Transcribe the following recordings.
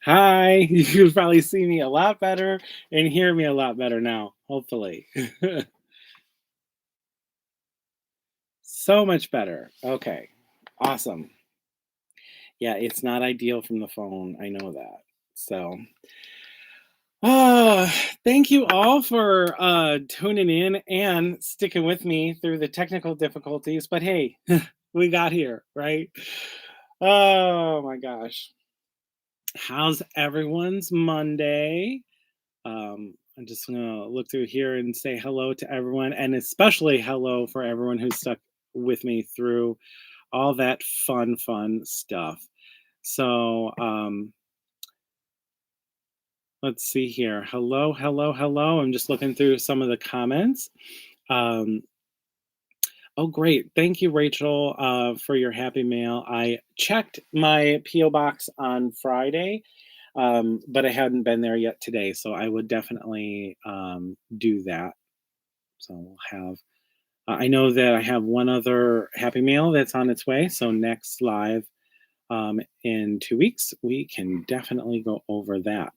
Hi, you can probably see me a lot better and hear me a lot better now, hopefully. So much better. Okay, awesome. Yeah, it's not ideal from the phone. I know that. So, ah, thank you all for tuning in and sticking with me through the technical difficulties. But hey, we got here, right? Oh my gosh. How's everyone's Monday? I'm just gonna look through here and say hello to everyone, and especially hello for everyone who's stuck with me through all that fun stuff. So, let's see here. Hello, hello, hello. I'm just looking through some of the comments. Um, oh, great. Thank you, Rachel, for your happy mail. I checked my P.O. box on Friday, but I hadn't been there yet today, so I would definitely do that. So we'll have I know that I have one other Happy Meal that's on its way. So next live in 2 weeks, we can definitely go over that.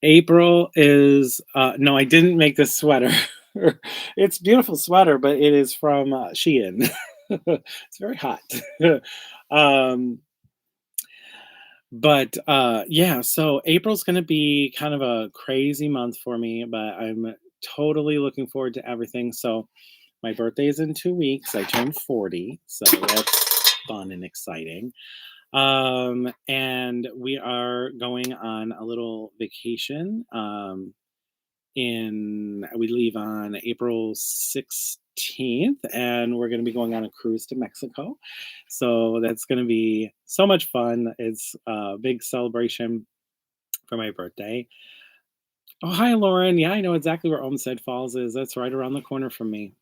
April is no, I didn't make this sweater. It's a beautiful sweater, but it is from Shein. It's very hot. um, but yeah, so April's going to be kind of a crazy month for me, but I'm totally looking forward to everything. So my birthday is in 2 weeks. I turn 40, so that's fun and exciting. And we are going on a little vacation. We leave on April 16th, and we're going to be going on a cruise to Mexico. So that's going to be so much fun. It's a big celebration for my birthday. Oh, hi, Lauren. Yeah, I know exactly where Olmsted Falls is. That's right around the corner from me.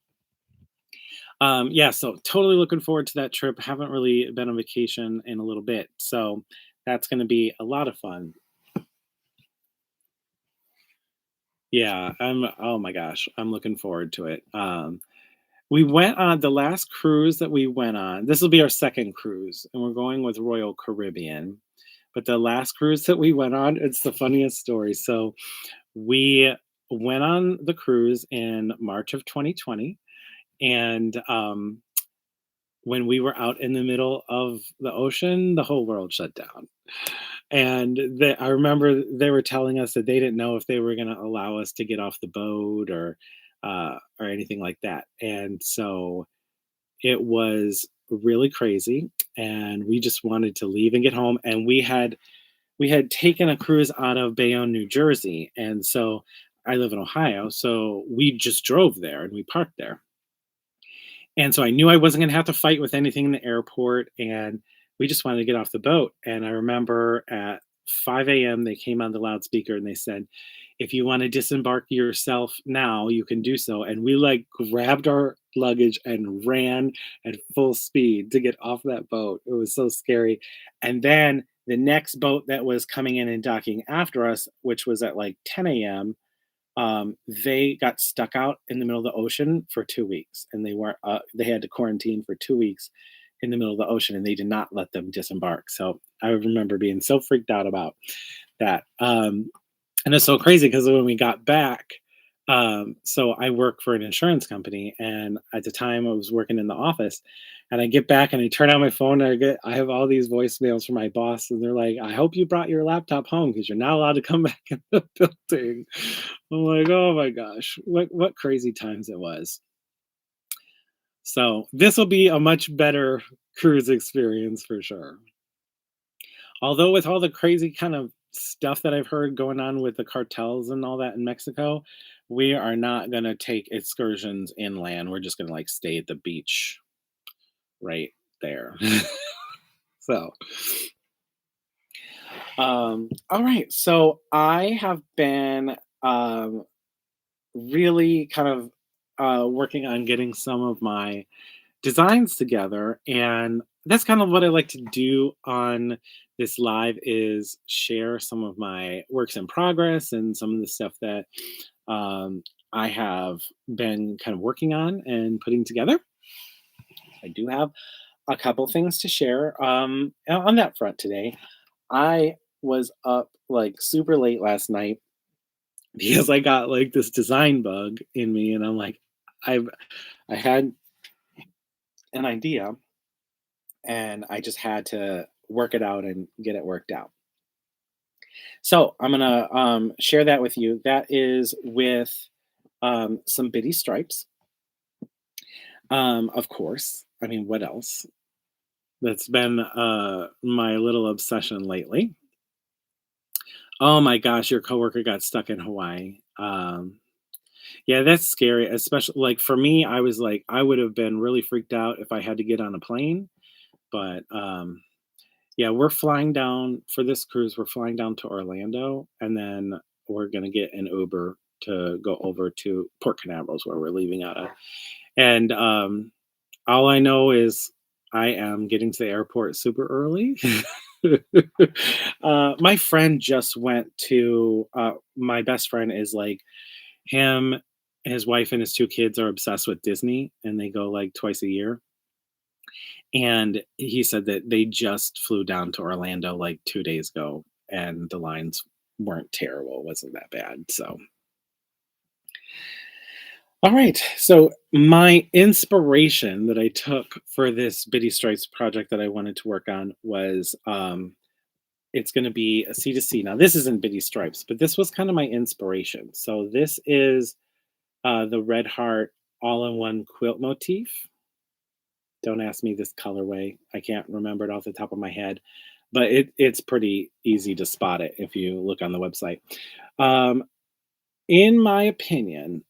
Yeah, so totally looking forward to that trip. Haven't really been on vacation in a little bit, so that's going to be a lot of fun. Yeah, oh my gosh, I'm looking forward to it. We went on the last cruise that we went on. This will be our second cruise, and we're going with Royal Caribbean. But the last cruise that we went on, it's the funniest story. So we went on the cruise in March of 2020, and when we were out in the middle of the ocean, the whole world shut down. And I remember they were telling us that they didn't know if they were going to allow us to get off the boat or anything like that. And so it was really crazy, and we just wanted to leave and get home. And we had taken a cruise out of Bayonne, New Jersey, and so I live in Ohio, so we just drove there and we parked there. And so I knew I wasn't going to have to fight with anything in the airport. And we just wanted to get off the boat. And I remember at 5 a.m., they came on the loudspeaker and they said, if you want to disembark yourself now, you can do so. And we like grabbed our luggage and ran at full speed to get off that boat. It was so scary. And then the next boat that was coming in and docking after us, which was at like 10 a.m., they got stuck out in the middle of the ocean for 2 weeks, and they weren't. They had to quarantine for 2 weeks in the middle of the ocean, and they did not let them disembark. So I remember being so freaked out about that. And it's so crazy because when we got back, so I work for an insurance company, and at the time I was working in the office, and I get back and I turn on my phone and I have all these voicemails from my boss, and they're like, "I hope you brought your laptop home because you're not allowed to come back in the building." I'm like, "Oh my gosh, what crazy times it was." So this will be a much better cruise experience for sure. Although with all the crazy kind of stuff that I've heard going on with the cartels and all that in Mexico, we are not going to take excursions inland. We're just going to like stay at the beach right there. So, all right. So I have been really kind of working on getting some of my designs together, and that's kind of what I like to do on this live is share some of my works in progress and some of the stuff that um, I have been kind of working on and putting together. I do have a couple things to share on that front today. I was up like super late last night because I got like this design bug in me, and I'm like, I've I had an idea, and I just had to work it out and get it worked out. So I'm gonna share that with you. That is with some bitty stripes, of course. I mean, what else? That's been my little obsession lately. Oh my gosh, your coworker got stuck in Hawaii. Yeah, that's scary, especially like for me, I was like, I would have been really freaked out if I had to get on a plane. But yeah, we're flying down for this cruise. We're flying down to Orlando, and then we're gonna get an Uber to go over to Port Canaveral, where we're leaving out of. And all I know is I am getting to the airport super early. My friend just went to. My best friend is like him. His wife and his two kids are obsessed with Disney, and they go like twice a year. And he said that they just flew down to Orlando like 2 days ago, and the lines weren't terrible. It wasn't that bad. So, all right. So, my inspiration that I took for this Bitty Stripes project that I wanted to work on was it's going to be a C2C. Now, this isn't Bitty Stripes, but this was kind of my inspiration. So, this is the Red Heart all in one quilt motif. Don't ask me this colorway. I can't remember it off the top of my head, but it's pretty easy to spot it if you look on the website. Um, in my opinion,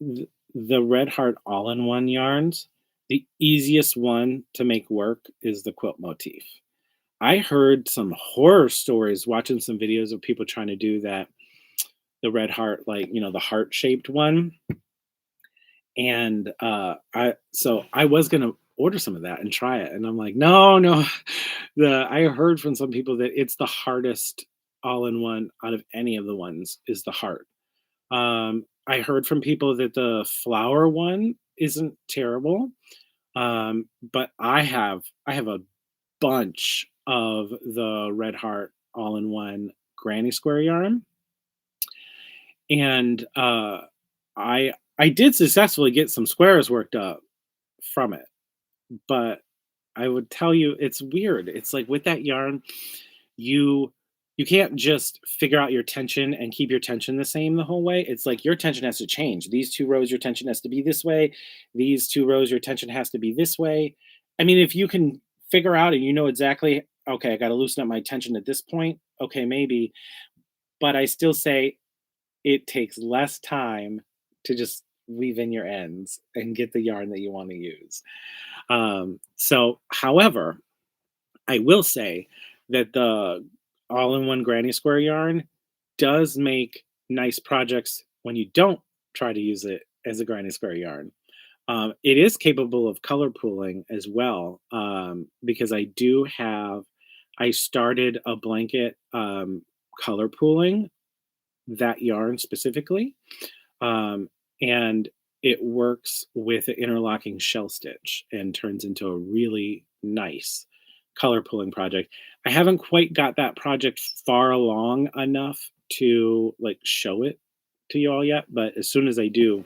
the Red Heart all-in-one yarns, the easiest one to make work is the quilt motif. I heard some horror stories watching some videos of people trying to do that, the Red Heart, like the heart-shaped one, and I was gonna order some of that and try it, and I'm like, no, no. I heard from some people that it's the hardest all-in-one out of any of the ones is the heart. I heard from people that the flower one isn't terrible, but I have a bunch of the Red Heart all-in-one granny square yarn, and I did successfully get some squares worked up from it, but I would tell you it's weird. It's like with that yarn, you you can't just figure out your tension and keep your tension the same the whole way. It's like your tension has to change. These two rows, your tension has to be this way. These two rows, your tension has to be this way. I mean, if you can figure out and you know exactly, okay, I got to loosen up my tension at this point. Okay, maybe, but I still say it takes less time to just weave in your ends and get the yarn that you want to use. So, however, I will say that the all-in-one granny square yarn does make nice projects when you don't try to use it as a granny square yarn. It is capable of color pooling as well, because I started a blanket color pooling that yarn specifically, and it works with an interlocking shell stitch and turns into a really nice color pulling project. I haven't quite got that project far along enough to like show it to you all yet, but as soon as I do,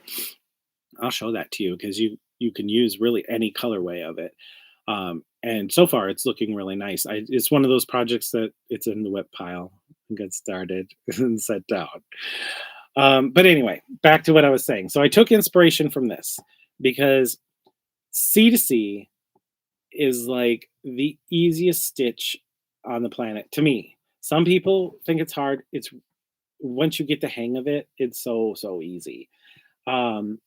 I'll show that to you because you can use really any colorway of it. And so far, it's looking really nice. It's one of those projects that it's in the whip pile and get started and set down. But anyway, back to what I was saying. So I took inspiration from this because C to C is like the easiest stitch on the planet to me. Some people think it's hard. It's once you get the hang of it, it's so easy. Um,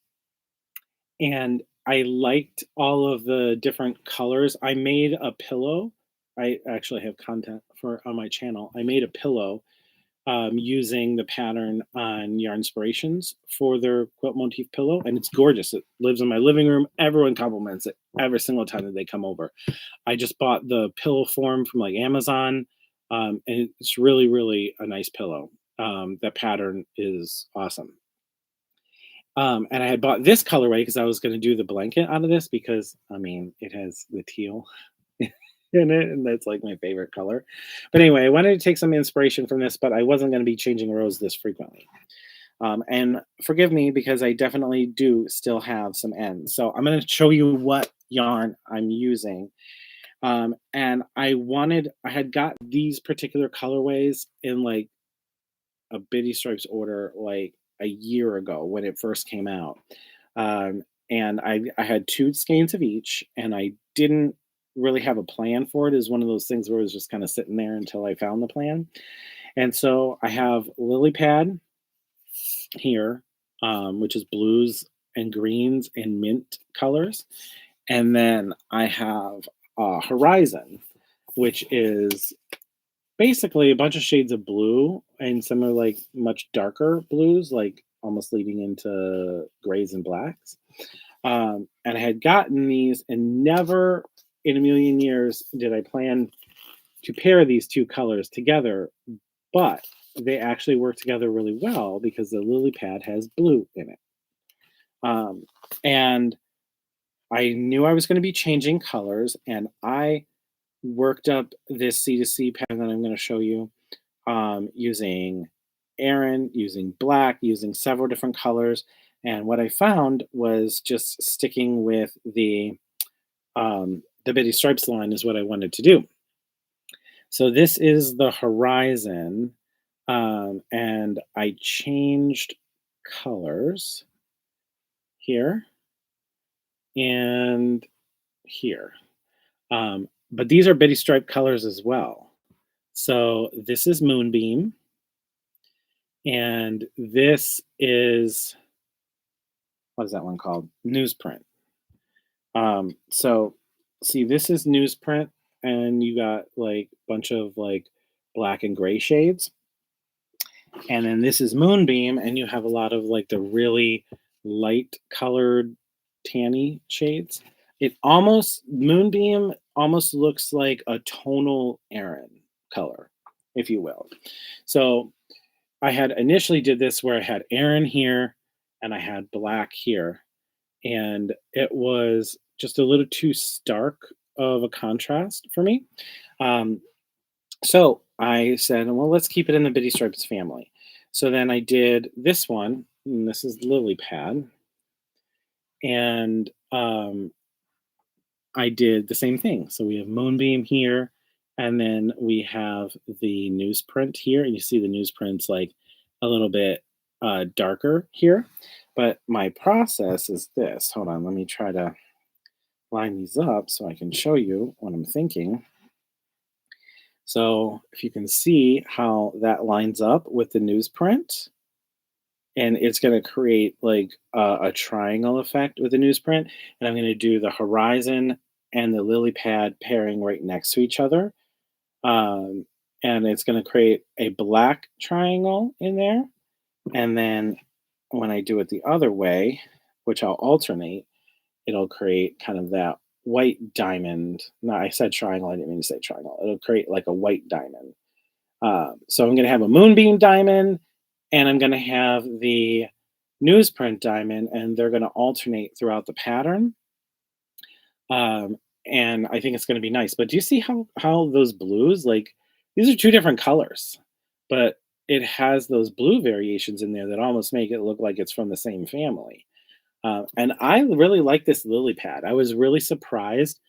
and I liked all of the different colors. I made a pillow. I actually have content for on my channel. I made a pillow using the pattern on Yarn Inspirations for their quilt motif pillow, and it's gorgeous. It lives in my living room. Everyone compliments it every single time that they come over. I just bought the pillow form from like Amazon, and it's really a nice pillow. That pattern is awesome. And I had bought this colorway because I was going to do the blanket out of this because I mean it has the teal. in it, and that's like my favorite color. But anyway, I wanted to take some inspiration from this, but I wasn't going to be changing rows this frequently. And forgive me because I definitely do still have some ends. So I'm going to show you what yarn I'm using. And I had got these particular colorways in like a Bitty Stripes order like a year ago when it first came out. And I had two skeins of each, and I didn't really have a plan for it. Is one of those things where it was just kind of sitting there until I found the plan. And so I have lily pad here, which is blues and greens and mint colors. And then I have horizon, which is basically a bunch of shades of blue, and some are like much darker blues, like almost leading into grays and blacks. And I had gotten these, and never in a million years did I plan to pair these two colors together, but they actually work together really well because the lily pad has blue in it. Um, and I knew I was going to be changing colors, and I worked up this C2C pattern that I'm going to show you using Aran, using black, using several different colors. And what I found was just sticking with the Bitty Stripes line is what I wanted to do. So this is the horizon, and I changed colors here and here. But these are Bitty Stripe colors as well. So this is Moonbeam, and this is, what is that one called? Newsprint. So see, this is newsprint, and you got like a bunch of like black and gray shades. And then this is Moonbeam, and you have a lot of like the really light colored tanny shades. It almost, Moonbeam almost looks like a tonal Aran color, if you will. So I had initially did this where I had Aran here and I had black here, and it was just a little too stark of a contrast for me. Um, so I said, well, let's keep it in the Bitty Stripes family. So then I did this one, and this is Lily Pad, and I did the same thing. So we have Moonbeam here, and then we have the newsprint here, and you see the newsprint's like a little bit darker here. But my process is this. Hold on, let me try to line these up so I can show you what I'm thinking. So if you can see how that lines up with the newsprint, and it's going to create like a triangle effect with the newsprint. And I'm going to do the horizon and the lily pad pairing right next to each other. Um, and it's going to create a black triangle in there. And then when I do it the other way, which I'll alternate, it'll create kind of that white diamond. No, I said triangle. I didn't mean to say triangle. It'll create like a white diamond. So I'm going to have a moonbeam diamond, and I'm going to have the newsprint diamond, and they're going to alternate throughout the pattern. And I think it's going to be nice. But do you see how those blues, like these are two different colors, but it has those blue variations in there that almost make it look like it's from the same family. And I really like this lily pad. I was really surprised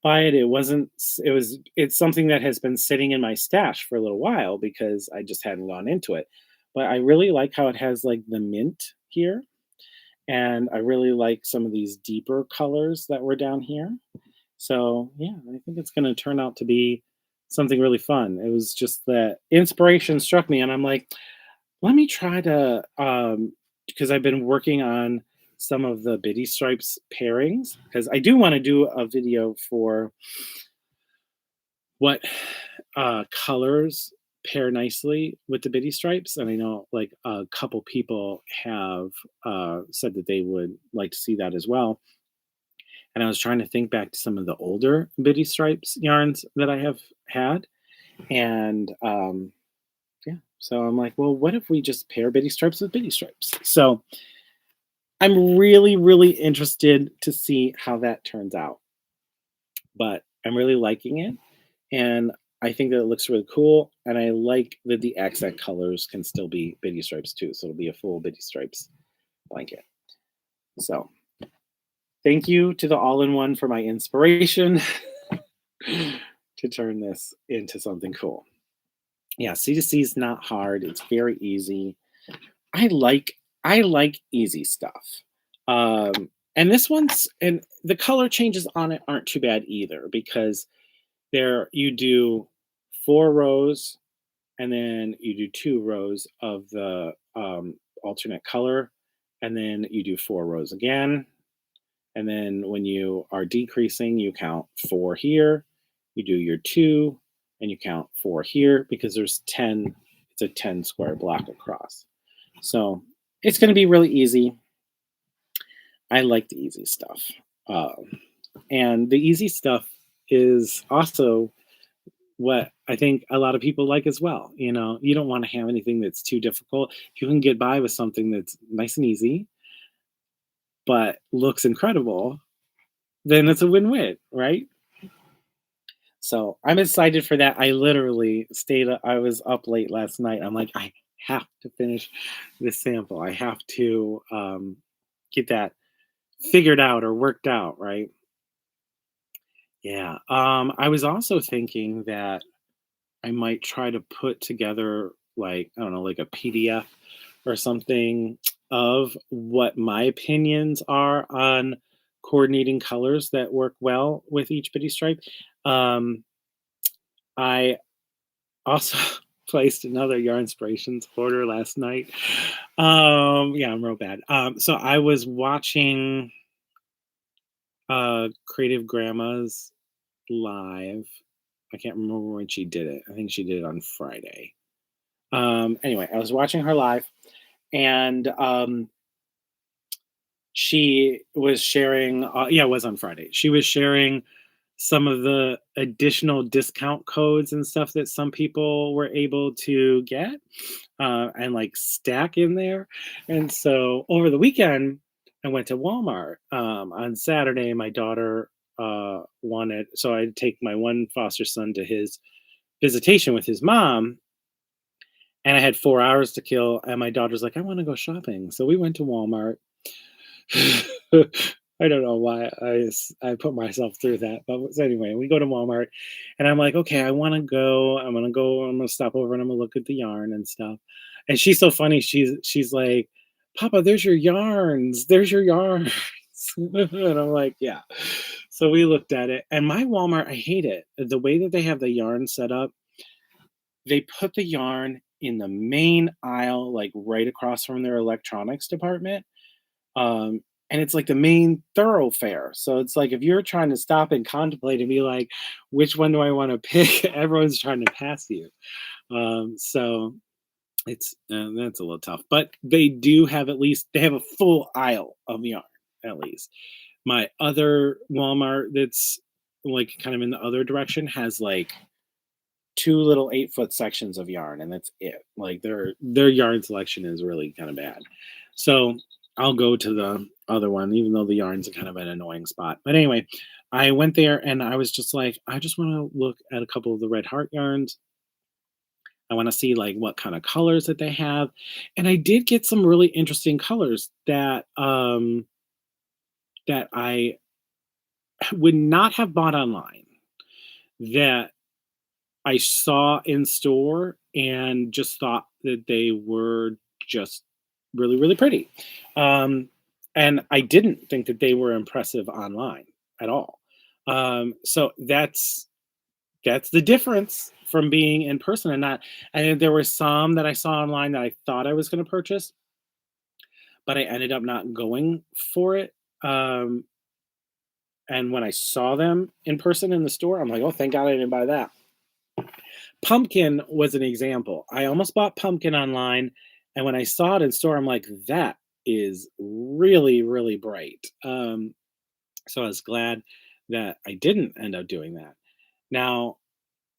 by it. It wasn't. It's something that has been sitting in my stash for a little while because I just hadn't gone into it. But I really like how it has like the mint here, and I really like some of these deeper colors that were down here. So yeah, I think it's going to turn out to be something really fun. It was just that inspiration struck me, and I'm like, let me try to, because I've been working on some of the Bitty Stripes pairings, because I do want to do a video for what colors pair nicely with the Bitty Stripes. And I know like a couple people have said that they would like to see that as well. And I was trying to think back to some of the older Bitty Stripes yarns that I have had. And yeah, so I'm like, well, what if we just pair Bitty Stripes with Bitty Stripes? So I'm really, really interested to see how that turns out. But I'm really liking it. and I think that it looks really cool, and I like that the accent colors can still be bitty stripes too, so it'll be a full bitty stripes blanket. So, thank you to the all-in-one for my inspiration to turn this into something cool. Yeah, C2C is not hard, it's very easy. I like I like easy stuff. And this one's and the color changes on it aren't too bad either because there you do 4 rows and then you do 2 rows of the alternate color and then you do 4 rows again. And then when you are decreasing, you count 4 here, you do your 2, and you count 4 here because there's 10, it's a 10 square block across. So it's going to be really easy. I like the easy stuff. And the easy stuff is also what I think a lot of people like as well. You know, you don't want to have anything that's too difficult. If you can get by with something that's nice and easy, but looks incredible, then it's a win win, right? So I'm excited for that. I literally stayed, I was up late last night. I'm like, I have to finish this sample. I have to get that figured out or worked out, right? Yeah. I was also thinking that I might try to put together like, I don't know, like a PDF or something of what my opinions are on coordinating colors that work well with each bitty stripe. Um, I also placed another yarn inspirations order last night. Yeah, I'm real bad. So I was watching Creative Grandma's live. I can't remember when she did it. I think she did it on Friday. Anyway, I was watching her live, and she was sharing. Yeah, it was on Friday. She was sharing some of the additional discount codes and stuff that some people were able to get and like stack in there. And so over the weekend, I went to Walmart on Saturday. My daughter wanted, so I'd take my one foster son to his visitation with his mom, and I had 4 hours to kill. And my daughter's like, I want to go shopping. So we went to Walmart. I don't know why I put myself through that, but so anyway, we go to Walmart, and I'm like, okay, I want to go. I'm gonna go. I'm gonna stop over and I'm gonna look at the yarn and stuff. And she's so funny. She's like, Papa, there's your yarns. There's your yarns. And I'm like, yeah. So we looked at it, and my Walmart, I hate it. The way that they have the yarn set up, they put the yarn in the main aisle, like right across from their electronics department. And it's like the main thoroughfare. So it's like if you're trying to stop and contemplate and be like, which one do I want to pick? Everyone's trying to pass you. So it's that's a little tough. But they do have at least they have a full aisle of yarn at least. My other Walmart that's like kind of in the other direction has like two little 8 foot sections of yarn, and that's it. Like their yarn selection is really kind of bad. So I'll go to the other one, even though the yarn's kind of an annoying spot. But anyway, I went there and I was just like, I just want to look at a couple of the red heart yarns. I want to see like what kind of colors that they have. And I did get some really interesting colors that I would not have bought online that I saw in store and just thought that they were just really, really pretty. Um, and I didn't think that they were impressive online at all. So that's the difference from being in person and not. And there were some that I saw online that I thought I was going to purchase, but I ended up not going for it. Um, and when I saw them in person in the store, I'm like, oh, thank God I didn't buy that. Pumpkin was an example. I almost bought pumpkin online, and when I saw it in store, I'm like, that is really, really bright. So I was glad that I didn't end up doing that. Now,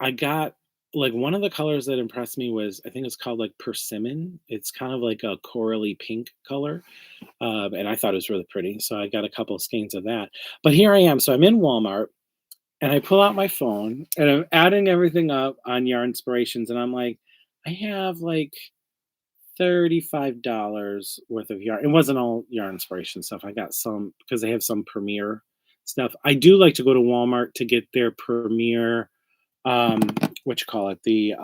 I got like one of the colors that impressed me was I think it's called like persimmon. It's kind of like a corally pink color, and I thought it was really pretty. So I got a couple of skeins of that. But here I am. So I'm in Walmart And I pull out my phone and I'm adding everything up on Yarn Inspirations, and I'm like, I have like $35 worth of yarn. It wasn't all Yarn Inspiration stuff. I got some because they have some Premier stuff. I do like to go to Walmart to get their Premier, um, what you call it, the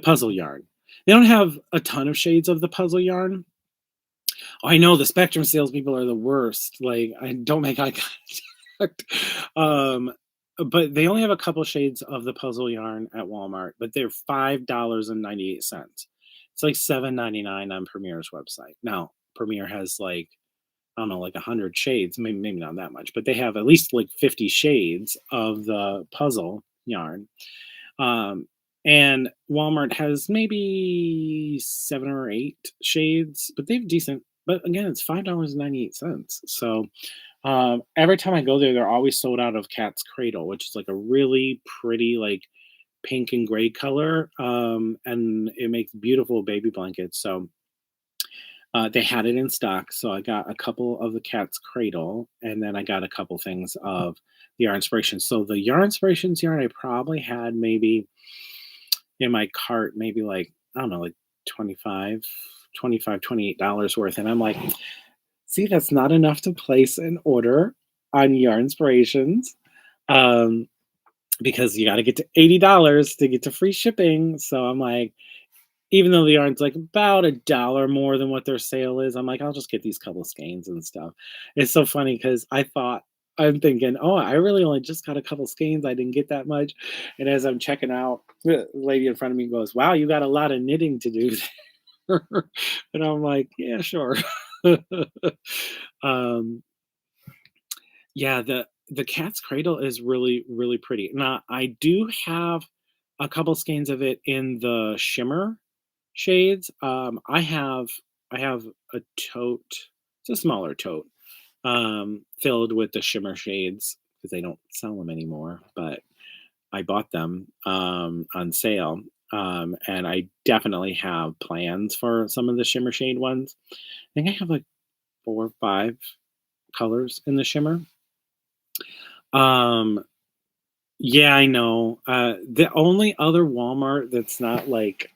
puzzle yarn. They don't have a ton of shades of the puzzle yarn. I know the Spectrum salespeople are the worst. Like, I don't make eye contact. But they only have a couple shades of the puzzle yarn at Walmart, but they're $5.98. It's like $7.99 on Premier's website. Now, Premier has like, I don't know, like 100 shades, maybe not that much, but they have at least like 50 shades of the puzzle yarn. Um, and Walmart has maybe 7 or 8 shades, but they have decent. But again, it's $5.98. So every time I go there, they're always sold out of Cat's Cradle, which is like a really pretty, like pink and gray color, and it makes beautiful baby blankets. So they had it in stock, so I got a couple of the Cat's Cradle, and then I got a couple things of the Yarn Inspirations. So the Yarn Inspirations yarn, I probably had maybe in my cart, maybe like, I don't know, like 25, $28 worth. And I'm like, see, that's not enough to place an order on Yarn Inspirations. Um, because you got to get to $80 to get to free shipping. So I'm like, even though the yarn's like about $1 more than what their sale is, I'm like, I'll just get these couple skeins and stuff. It's so funny because I'm thinking, oh, I really only just got a couple skeins. I didn't get that much. And as I'm checking out, the lady in front of me goes, wow, you got a lot of knitting to do there. And I'm like, yeah, sure. um, yeah, the Cat's Cradle is really, really pretty. Now, I do have a couple skeins of it in the shimmer shades. I have a tote, it's a smaller tote, filled with the shimmer shades because they don't sell them anymore, but I bought them on sale. And I definitely have plans for some of the shimmer shade ones. I think I have like 4 or 5 colors in the shimmer. Um, yeah, I know. The only other Walmart that's not like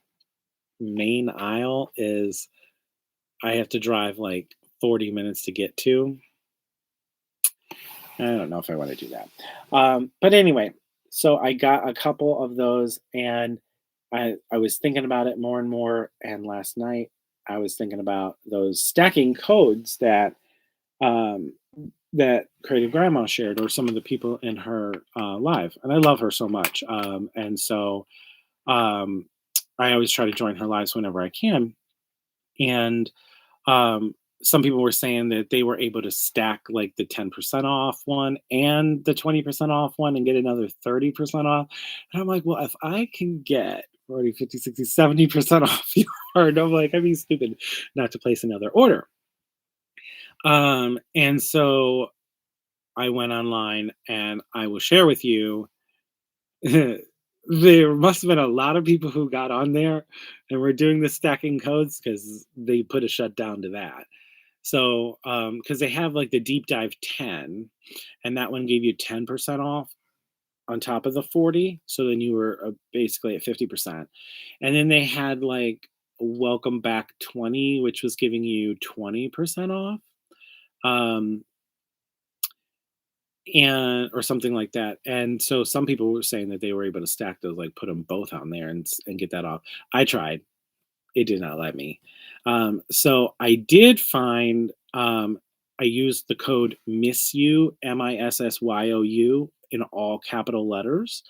main aisle is I have to drive like 40 minutes to get to. I don't know if I want to do that. But anyway, so I got a couple of those, and I was thinking about it more and more. And last night I was thinking about those stacking codes um, that Creative Grandma shared, or some of the people in her live, and I love her so much. And so um, I always try to join her lives whenever I can. And um, some people were saying that they were able to stack like the 10% off one and the 20% off one and get another 30% off. And I'm like, well, if I can get 40, 50, 60, 70% off yard, I'm like, I'd be stupid not to place another order. And so I went online, and I will share with you there must have been a lot of people who got on there and were doing the stacking codes because they put a shutdown to that. So, because they have like the deep dive 10, and that one gave you 10% off on top of the 40. So then you were basically at 50%. And then they had like welcome back 20, which was giving you 20% off. Um, and or something like that. And so some people were saying that they were able to stack those, like put them both on there and get that off. I tried, it did not let me. So I did find, I used the code MISSYOU, MISSYOU, in all capital letters.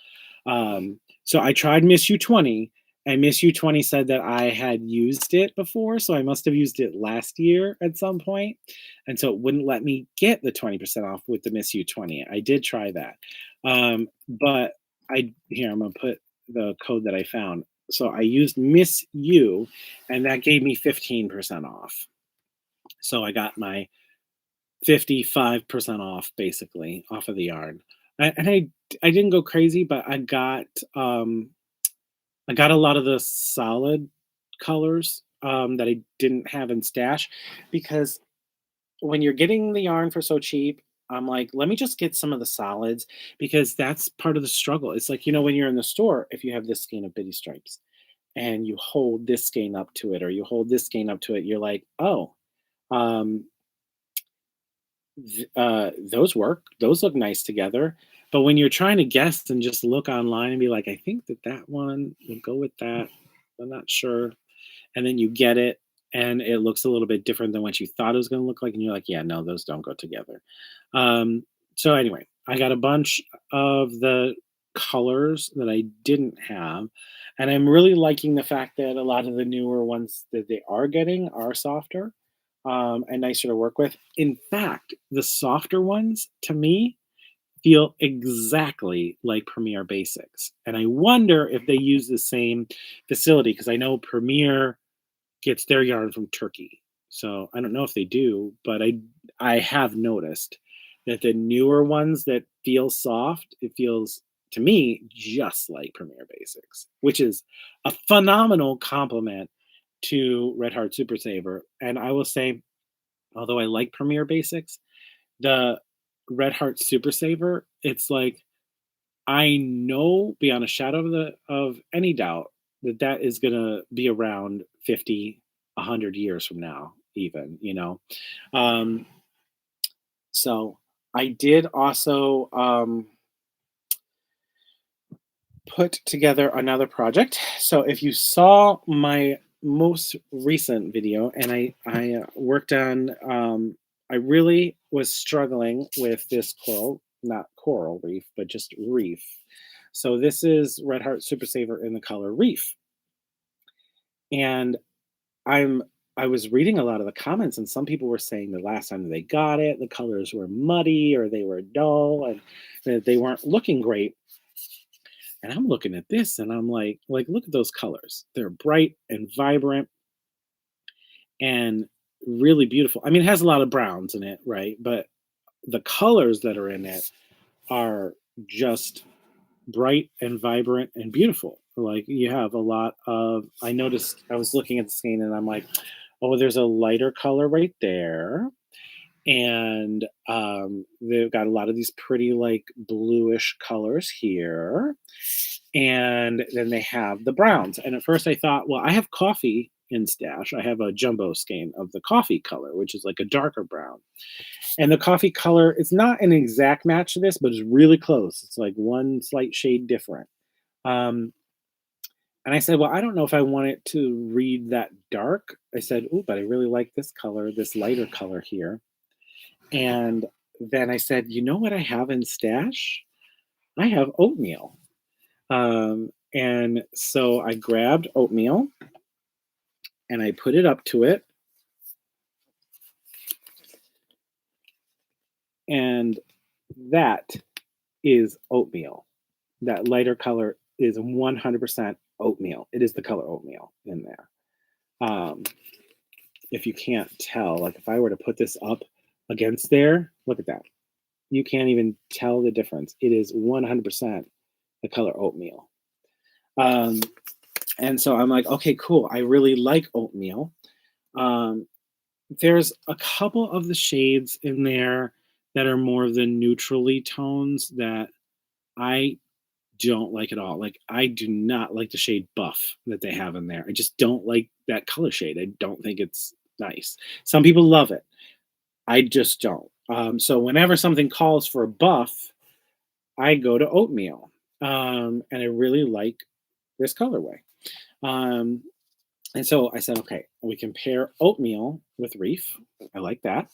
So I tried Miss You 20, and Miss You 20 said that I had used it before, so I must have used it last year at some point, and so it wouldn't let me get the 20% off with the Miss You 20. I did try that, but I'm gonna put the code that I found. So I used Miss You, and that gave me 15% off. So I got my 55% off basically off of the yarn. And I didn't go crazy, but I got a lot of the solid colors that I didn't have in stash, because when you're getting the yarn for so cheap, I'm like, let me just get some of the solids because that's part of the struggle. It's like, when you're in the store, if you have this skein of bitty stripes and you hold this skein up to it or you hold this skein up to it, you're like, oh, um, those work. Those look nice together. But when you're trying to guess and just look online and be like, I think that one will go with that. I'm not sure. And then you get it and it looks a little bit different than what you thought it was going to look like. And you're like, yeah, no, those don't go together. Um, so anyway, I got a bunch of the colors that I didn't have. And I'm really liking the fact that a lot of the newer ones that they are getting are softer and nicer to work with. In fact, the softer ones to me feel exactly like Premiere Basics. And I wonder if they use the same facility because I know Premiere gets their yarn from Turkey. So I don't know if they do, but I have noticed that the newer ones that feel soft, it feels to me just like Premiere Basics, which is a phenomenal compliment to Red Heart Super Saver. And I will say, although I like Premiere Basics, the Red Heart Super Saver, it's like I know beyond a shadow of any doubt that that is gonna be around 50, 100 years from now, even. Um, so I did also put together another project. So if you saw my most recent video, and I worked on, I really was struggling with this coral, not coral reef, but just reef. So this is Red Heart Super Saver in the color Reef, and I'm I was reading a lot of the comments, and some people were saying the last time they got it, the colors were muddy or they were dull, and that they weren't looking great. And I'm looking at this and I'm like, look at those colors. They're bright and vibrant and really beautiful. I mean, it has a lot of browns in it, right? But the colors that are in it are just bright and vibrant and beautiful. Like you have a lot of, I noticed, I was looking at the skein and I'm like, oh, there's a lighter color right there. And they've got a lot of these pretty like bluish colors here, and then they have the browns. And at first I thought, well, I have coffee in stash. I have a jumbo skein of the coffee color, which is like a darker brown. And the coffee color, it's not an exact match to this, but it's really close. It's like one slight shade different. Um, and I said, well, I don't know if I want it to read that dark. I said, oh, but I really like this color, this lighter color here. And then I said, you know what I have in stash? I have oatmeal. And so I grabbed oatmeal and I put it up to it. And that is oatmeal. That lighter color is 100% oatmeal. It is the color oatmeal in there. Um, if you can't tell, like if I were to put this up against there, look at that. You can't even tell the difference. It is 100% the color oatmeal. Um, and so I'm like, okay, cool. I really like oatmeal. Um, there's a couple of the shades in there that are more of the neutrally tones that I don't like at all. Like I do not like the shade buff that they have in there. I just don't like that color shade. I don't think it's nice. Some people love it. I just don't. So whenever something calls for a buff, I go to oatmeal. And I really like this colorway. Um, and so I said, okay, we can pair oatmeal with Reef. I like that.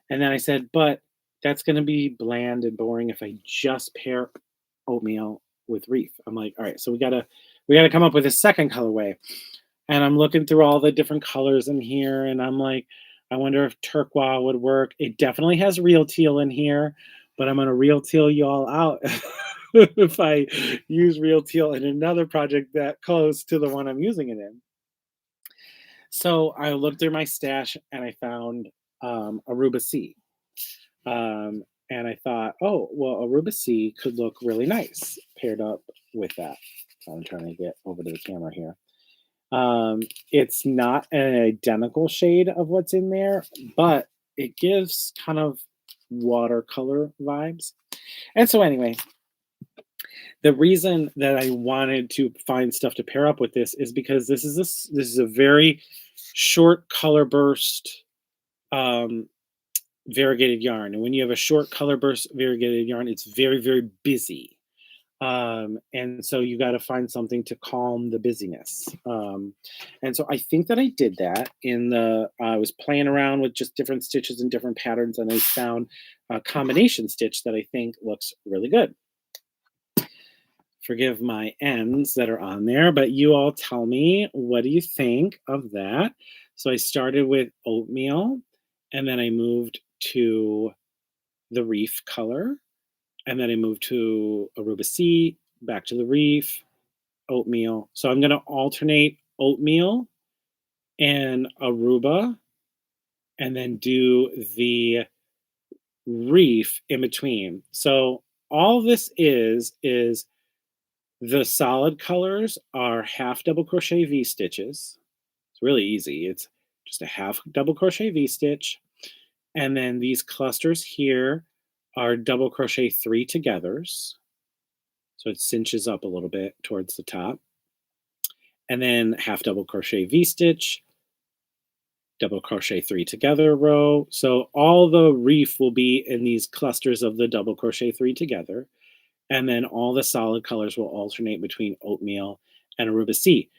And then I said, but that's going to be bland and boring if I just pair oatmeal with Reef. I'm like, all right, so we gotta come up with a second colorway. And I'm looking through all the different colors in here, and I'm like, I wonder if turquoise would work. It definitely has real teal in here, but I'm gonna real teal you all out if I use real teal in another project that close to the one I'm using it in. So I looked through my stash and I found Aruba C. And I thought, oh, well, Aruba C could look really nice paired up with that. So I'm trying to get over to the camera here. It's not an identical shade of what's in there, but it gives kind of watercolor vibes. And so anyway, the reason that I wanted to find stuff to pair up with this is because this is a very short color burst um, variegated yarn, and when you have a short color burst variegated yarn, it's very busy. And so you got to find something to calm the busyness. And so I think that I did that in the. I was playing around with just different stitches and different patterns, and I found a combination stitch that I think looks really good. Forgive my ends that are on there, but you all tell me, what do you think of that? So I started with oatmeal, and then I moved to the reef color, and then I moved to Aruba Sea, back to the reef, oatmeal. So I'm going to alternate oatmeal and Aruba, and then do the reef in between. So all this is the solid colors are half double crochet V stitches. It's really easy. It's just a half double crochet V stitch. And then these clusters here are double crochet 3 togethers. So it cinches up a little bit towards the top. And then half double crochet V stitch, double crochet 3 together row. So all the reef will be in these clusters of the double crochet 3 together. And then all the solid colors will alternate between oatmeal and Aruba Sea.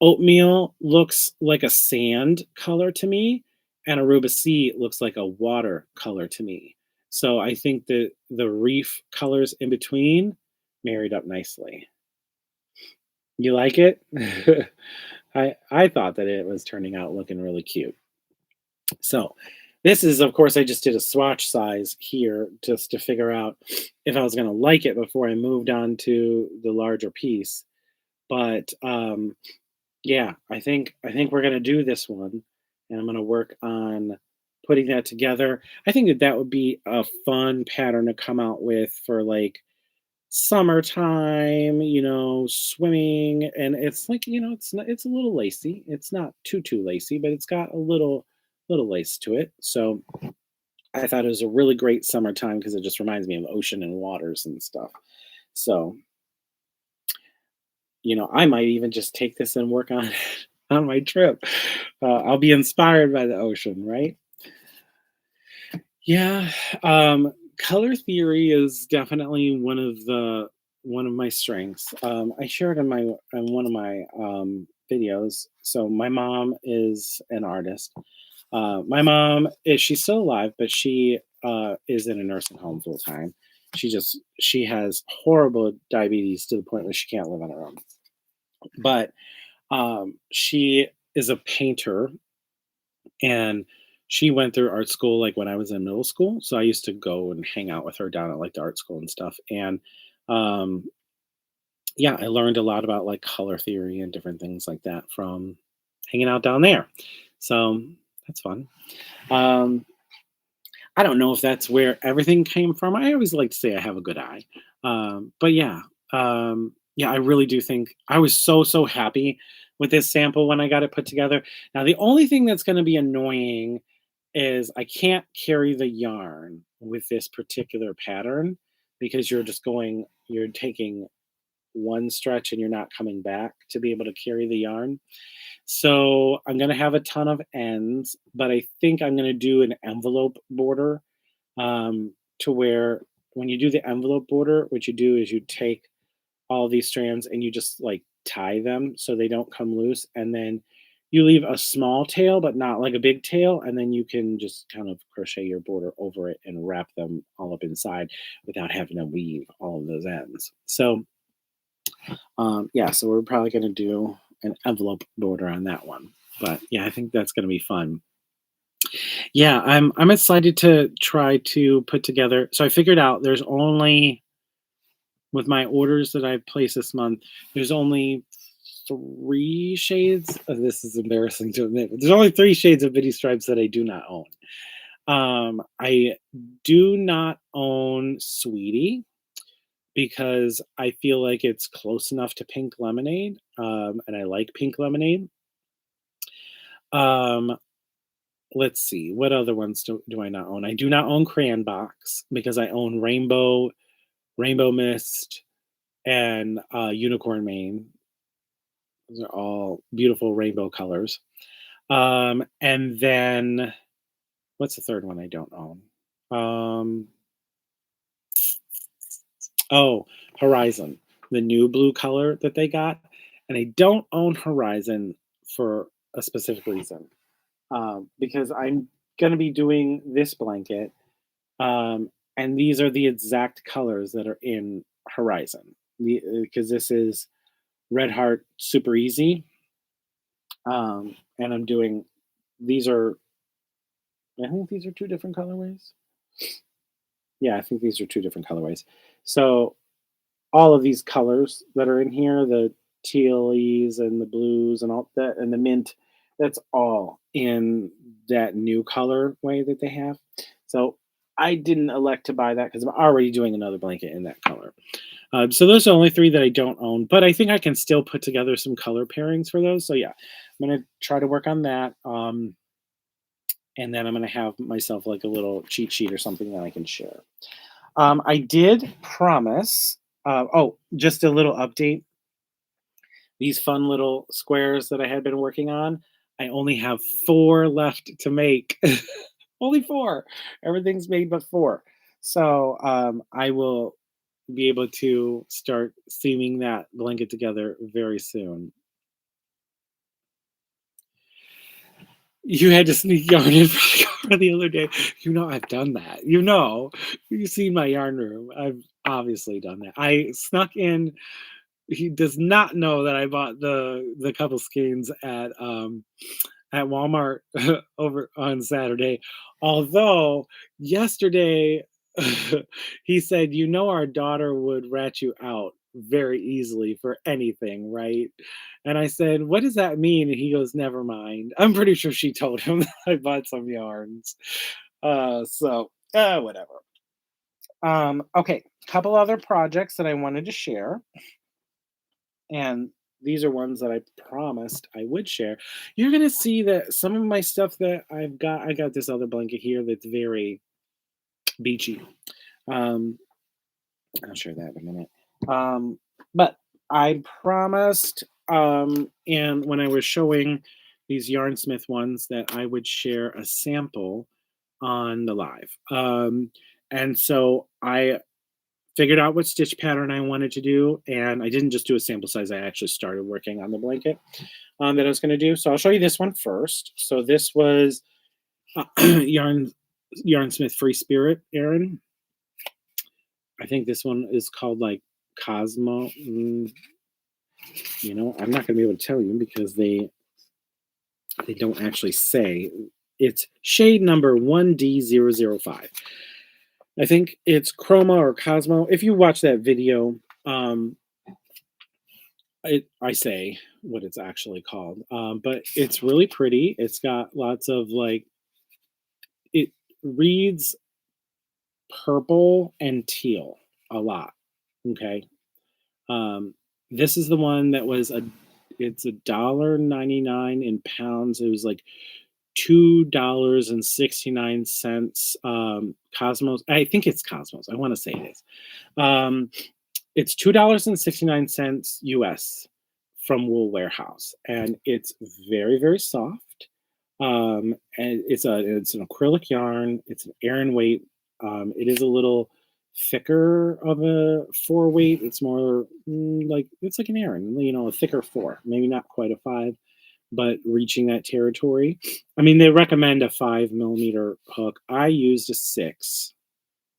Oatmeal looks like a sand color to me, and Aruba Sea looks like a water color to me. So I think that the reef colors in between married up nicely. You like it? I thought that it was turning out looking really cute. So this is, of course, I just did a swatch size here just to figure out if I was going to like it before I moved on to the larger piece. But yeah, I think we're going to do this one, and I'm going to work on putting that together. I think that that would be a fun pattern to come out with for like summertime, swimming. And it's like, it's a little lacy. It's not too lacy, but it's got a little lace to it. So I thought it was a really great summertime because it just reminds me of ocean and waters and stuff. So, I might even just take this and work on it on my trip. I'll be inspired by the ocean, right? Yeah, color theory is definitely one of my strengths. I shared in my in one of my videos. So my mom is an artist. My mom is she's still alive, but she is in a nursing home full time. She has horrible diabetes to the point where she can't live on her own. But she is a painter, and she went through art school like when I was in middle school. So I used to go and hang out with her down at like the art school and stuff. And um, yeah, I learned a lot about like color theory and different things like that from hanging out down there. So that's fun. Um, I don't know if that's where everything came from. I always like to say I have a good eye. But yeah, yeah, I really do think I was so happy with this sample when I got it put together. Now, the only thing that's going to be annoying is I can't carry the yarn with this particular pattern because you're taking one stretch and you're not coming back to be able to carry the yarn. So I'm going to have a ton of ends, but I think I'm going to do an envelope border to where when you do the envelope border, what you do is you take all these strands and you just like tie them so they don't come loose. And then you leave a small tail, but not like a big tail. And then you can just kind of crochet your border over it and wrap them all up inside without having to weave all of those ends. So, yeah, so we're probably going to do an envelope border on that one. But yeah, I think that's going to be fun. Yeah, I'm excited to try to put together. So I figured out there's only with my orders that I've placed this month, there's only 3 shades. This is embarrassing to admit, but there's only 3 shades of Bitty Stripes that I do not own. I do not own Sweetie because I feel like it's close enough to Pink Lemonade, and I like Pink Lemonade. Um, let's see, what other ones do I not own? I do not own Crayon Box because I own Rainbow Mist, and Unicorn Mane. Those are all beautiful rainbow colors. And then what's the third one I don't own? Um, oh, Horizon, the new blue color that they got. And I don't own Horizon for a specific reason, because I'm going to be doing this blanket. And these are the exact colors that are in Horizon. Because this is Red Heart Super Easy. And I'm doing, these are, I think these are two different colorways. Yeah, I think these are two different colorways. So all of these colors that are in here, the tealies and the blues and all that, and the mint, that's all in that new color way that they have. So I didn't elect to buy that because I'm already doing another blanket in that color. So those are the only three that I don't own, but I think I can still put together some color pairings for those. So yeah, I'm gonna try to work on that. And then I'm gonna have myself like a little cheat sheet or something that I can share. I did promise. Oh, just a little update. These fun little squares that I had been working on, I only have 4 left to make. Only 4. Everything's made but 4. So I will be able to start seaming that blanket together very soon. You had to sneak yarn in from the car the other day. You know I've done that. You know, you've seen my yarn room. I've obviously done that. I snuck in. He does not know that I bought the couple skeins at Walmart over on Saturday. Although yesterday he said, "You know, our daughter would rat you out very easily for anything, right?" And I said, "What does that mean?" And he goes, "Never mind." I'm pretty sure she told him that I bought some yarns. Whatever. Okay, couple other projects that I wanted to share, and these are ones that I promised I would share. You're gonna see that some of my stuff that I got this other blanket here that's very beachy. Um, I'll share that in a minute. But I promised, and when I was showing these Yarnsmith ones, that I would share a sample on the live. And so I figured out what stitch pattern I wanted to do, and I didn't just do a sample size. I actually started working on the blanket that I was going to do. So I'll show you this one first. So this was Yarnsmith Free Spirit, Aaron. I think this one is called like Cosmo. I'm not going to be able to tell you because they don't actually say. It's shade number 1D005. I think it's Chroma or Cosmo. If you watch that video, um, I say what it's actually called, but it's really pretty. It's got lots of like, it reads purple and teal a lot. Okay. Um, this is the one that was it's $1.99 in pounds. It was like $2.69. Cosmos. I think it's Cosmos. I want to say it is. Um, it's $2.69 US from Wool Warehouse, and it's very, very soft. And it's an acrylic yarn. It's an Aran weight. It is a little thicker of a 4 weight. It's more like it's like an Aran, a thicker 4, maybe not quite a 5, but reaching that territory. I mean, they recommend a 5 millimeter hook. I used a 6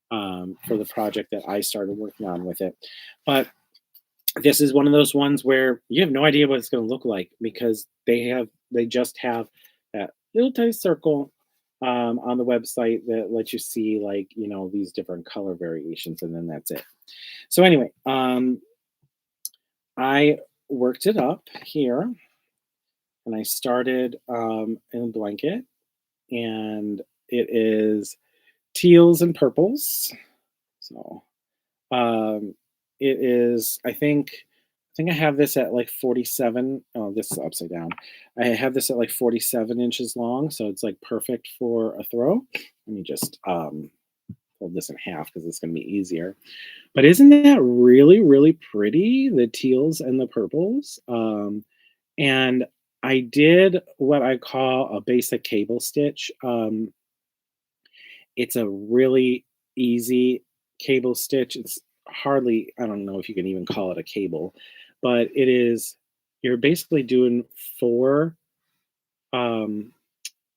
for the project that I started working on with it, but this is one of those ones where you have no idea what it's going to look like because they just have that little tiny circle on the website that lets you see like these different color variations, and then that's it. So anyway, I worked it up here, and I started in a blanket, and it is teals and purples. So um, it is, I think, I think I have this at like 47. Oh, this is upside down. I have this at like 47 inches long, so it's like perfect for a throw. Let me just fold this in half because it's going to be easier. But isn't that really, really pretty? The teals and the purples. And I did what I call a basic cable stitch. It's a really easy cable stitch. It's hardly, I don't know if you can even call it a cable, but it is, you're basically doing four, um,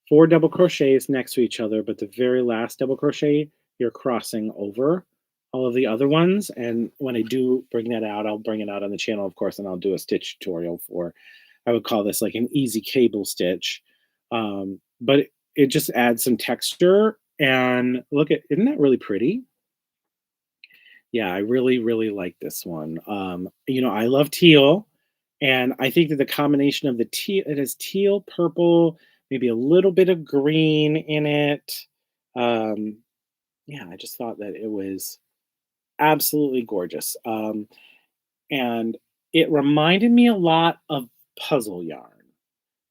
four double crochets next to each other, but the very last double crochet, you're crossing over all of the other ones. And when I do bring that out, I'll bring it out on the channel, of course, and I'll do a stitch tutorial for, I would call this like an easy cable stitch. But it just adds some texture. And look at, isn't that really pretty? Yeah, I really, really like this one. I love teal, and I think that the combination of the teal, it is teal, purple, maybe a little bit of green in it. Um, yeah, I just thought that it was absolutely gorgeous. And it reminded me a lot of puzzle yarn.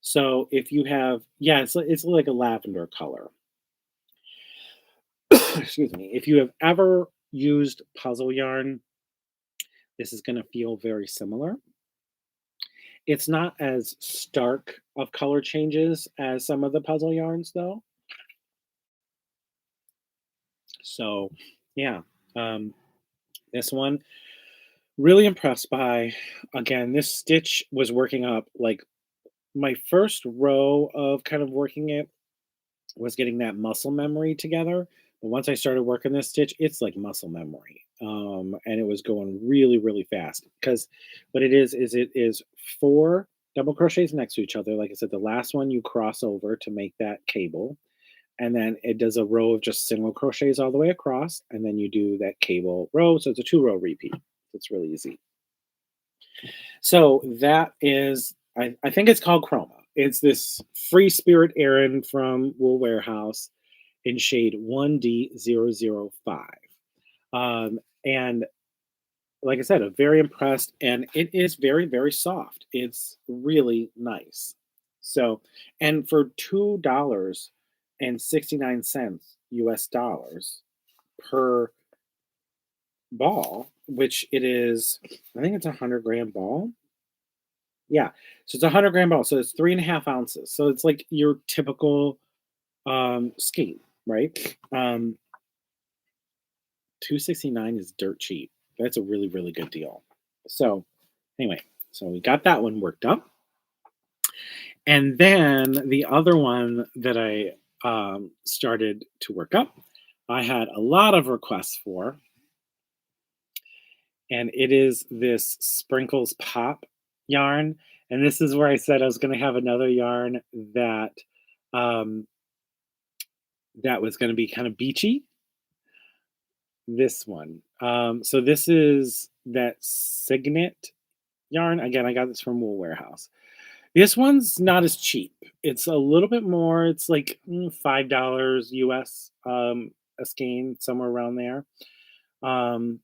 So if you have, yeah, it's like a lavender color. Excuse me. If you have ever used puzzle yarn, this is going to feel very similar. It's not as stark of color changes as some of the puzzle yarns, though. So, yeah, um, this one really impressed by. Again, this stitch was working up like my first row of kind of working it was getting that muscle memory together. But once I started working this stitch, it's like muscle memory. And it was going really, really fast because what it is it is four double crochets next to each other. Like I said, the last one you cross over to make that cable. And then it does a row of just single crochets all the way across. And then you do that cable row. So it's a 2-row repeat. It's really easy. So that is, I think it's called Chroma. It's this free spirit Aran from Wool Warehouse in shade 1D005. And like I said, I'm very impressed, and it is very, very soft. It's really nice. So, and for $2.69 US dollars per ball, which it is, I think it's a 100-gram ball. Yeah, so it's a 100-gram ball, so it's 3.5 ounces. So it's like your typical skate, right? 269 is dirt cheap. That's a really, really good deal. So anyway, so we got that one worked up. And then the other one that I started to work up, I had a lot of requests for, and it is this Sprinkles Pop yarn. And this is where I said I was going to have another yarn that um, that was going to be kind of beachy. This one. So this is that Signet yarn. Again, I got this from Wool Warehouse. This one's not as cheap. It's a little bit more. It's like $5 US a skein, somewhere around there. Um,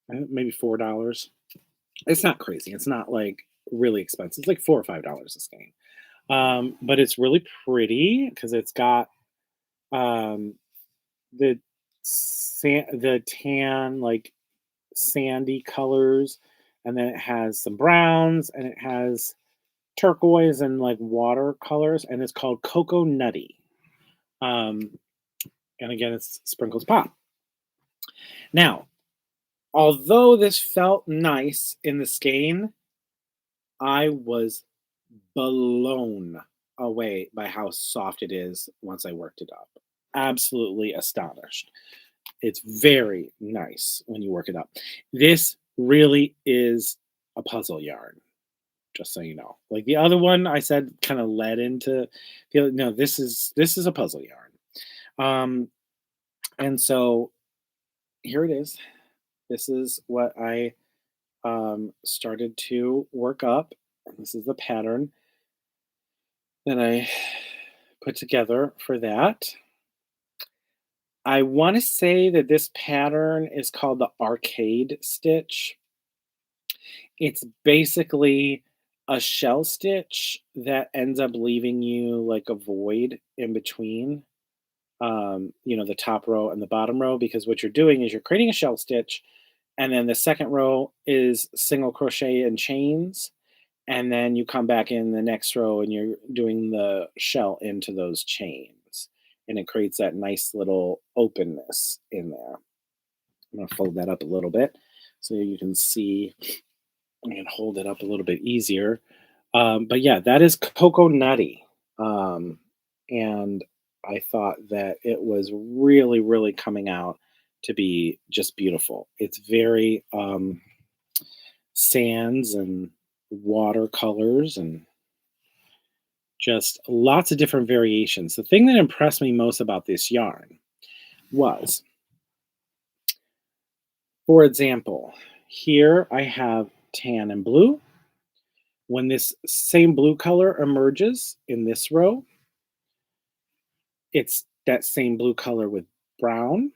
maybe $4. It's not crazy. It's not like really expensive. It's like $4 or $5 a skein. But it's really pretty because it's got um, the the tan like sandy colors, and then it has some browns, and it has turquoise and like watercolors, and it's called Cocoa Nutty. Um, and again, it's Sprinkles Pop. Now, although this felt nice in the skein, I was blown away by how soft it is once I worked it up. Absolutely astonished. It's very nice when you work it up. This really is a puzzle yarn, just so you know. Like the other one I said kind of led into no, this is a puzzle yarn. Um and so here it is. This is what I started to work up. This is the pattern that I put together for that. I want to say that this pattern is called the arcade stitch. It's basically a shell stitch that ends up leaving you like a void in between, the top row and the bottom row, because what you're doing is you're creating a shell stitch, and then the second row is single crochet and chains, and then you come back in the next row and you're doing the shell into those chains, and it creates that nice little openness in there. I'm going to fold that up a little bit so you can see and hold it up a little bit easier. But yeah, that is cocoa nutty. Um, and I thought that it was really, really coming out to be just beautiful. It's very sands and watercolors and just lots of different variations. The thing that impressed me most about this yarn was, for example, here I have tan and blue. When this same blue color emerges in this row, it's that same blue color with brown.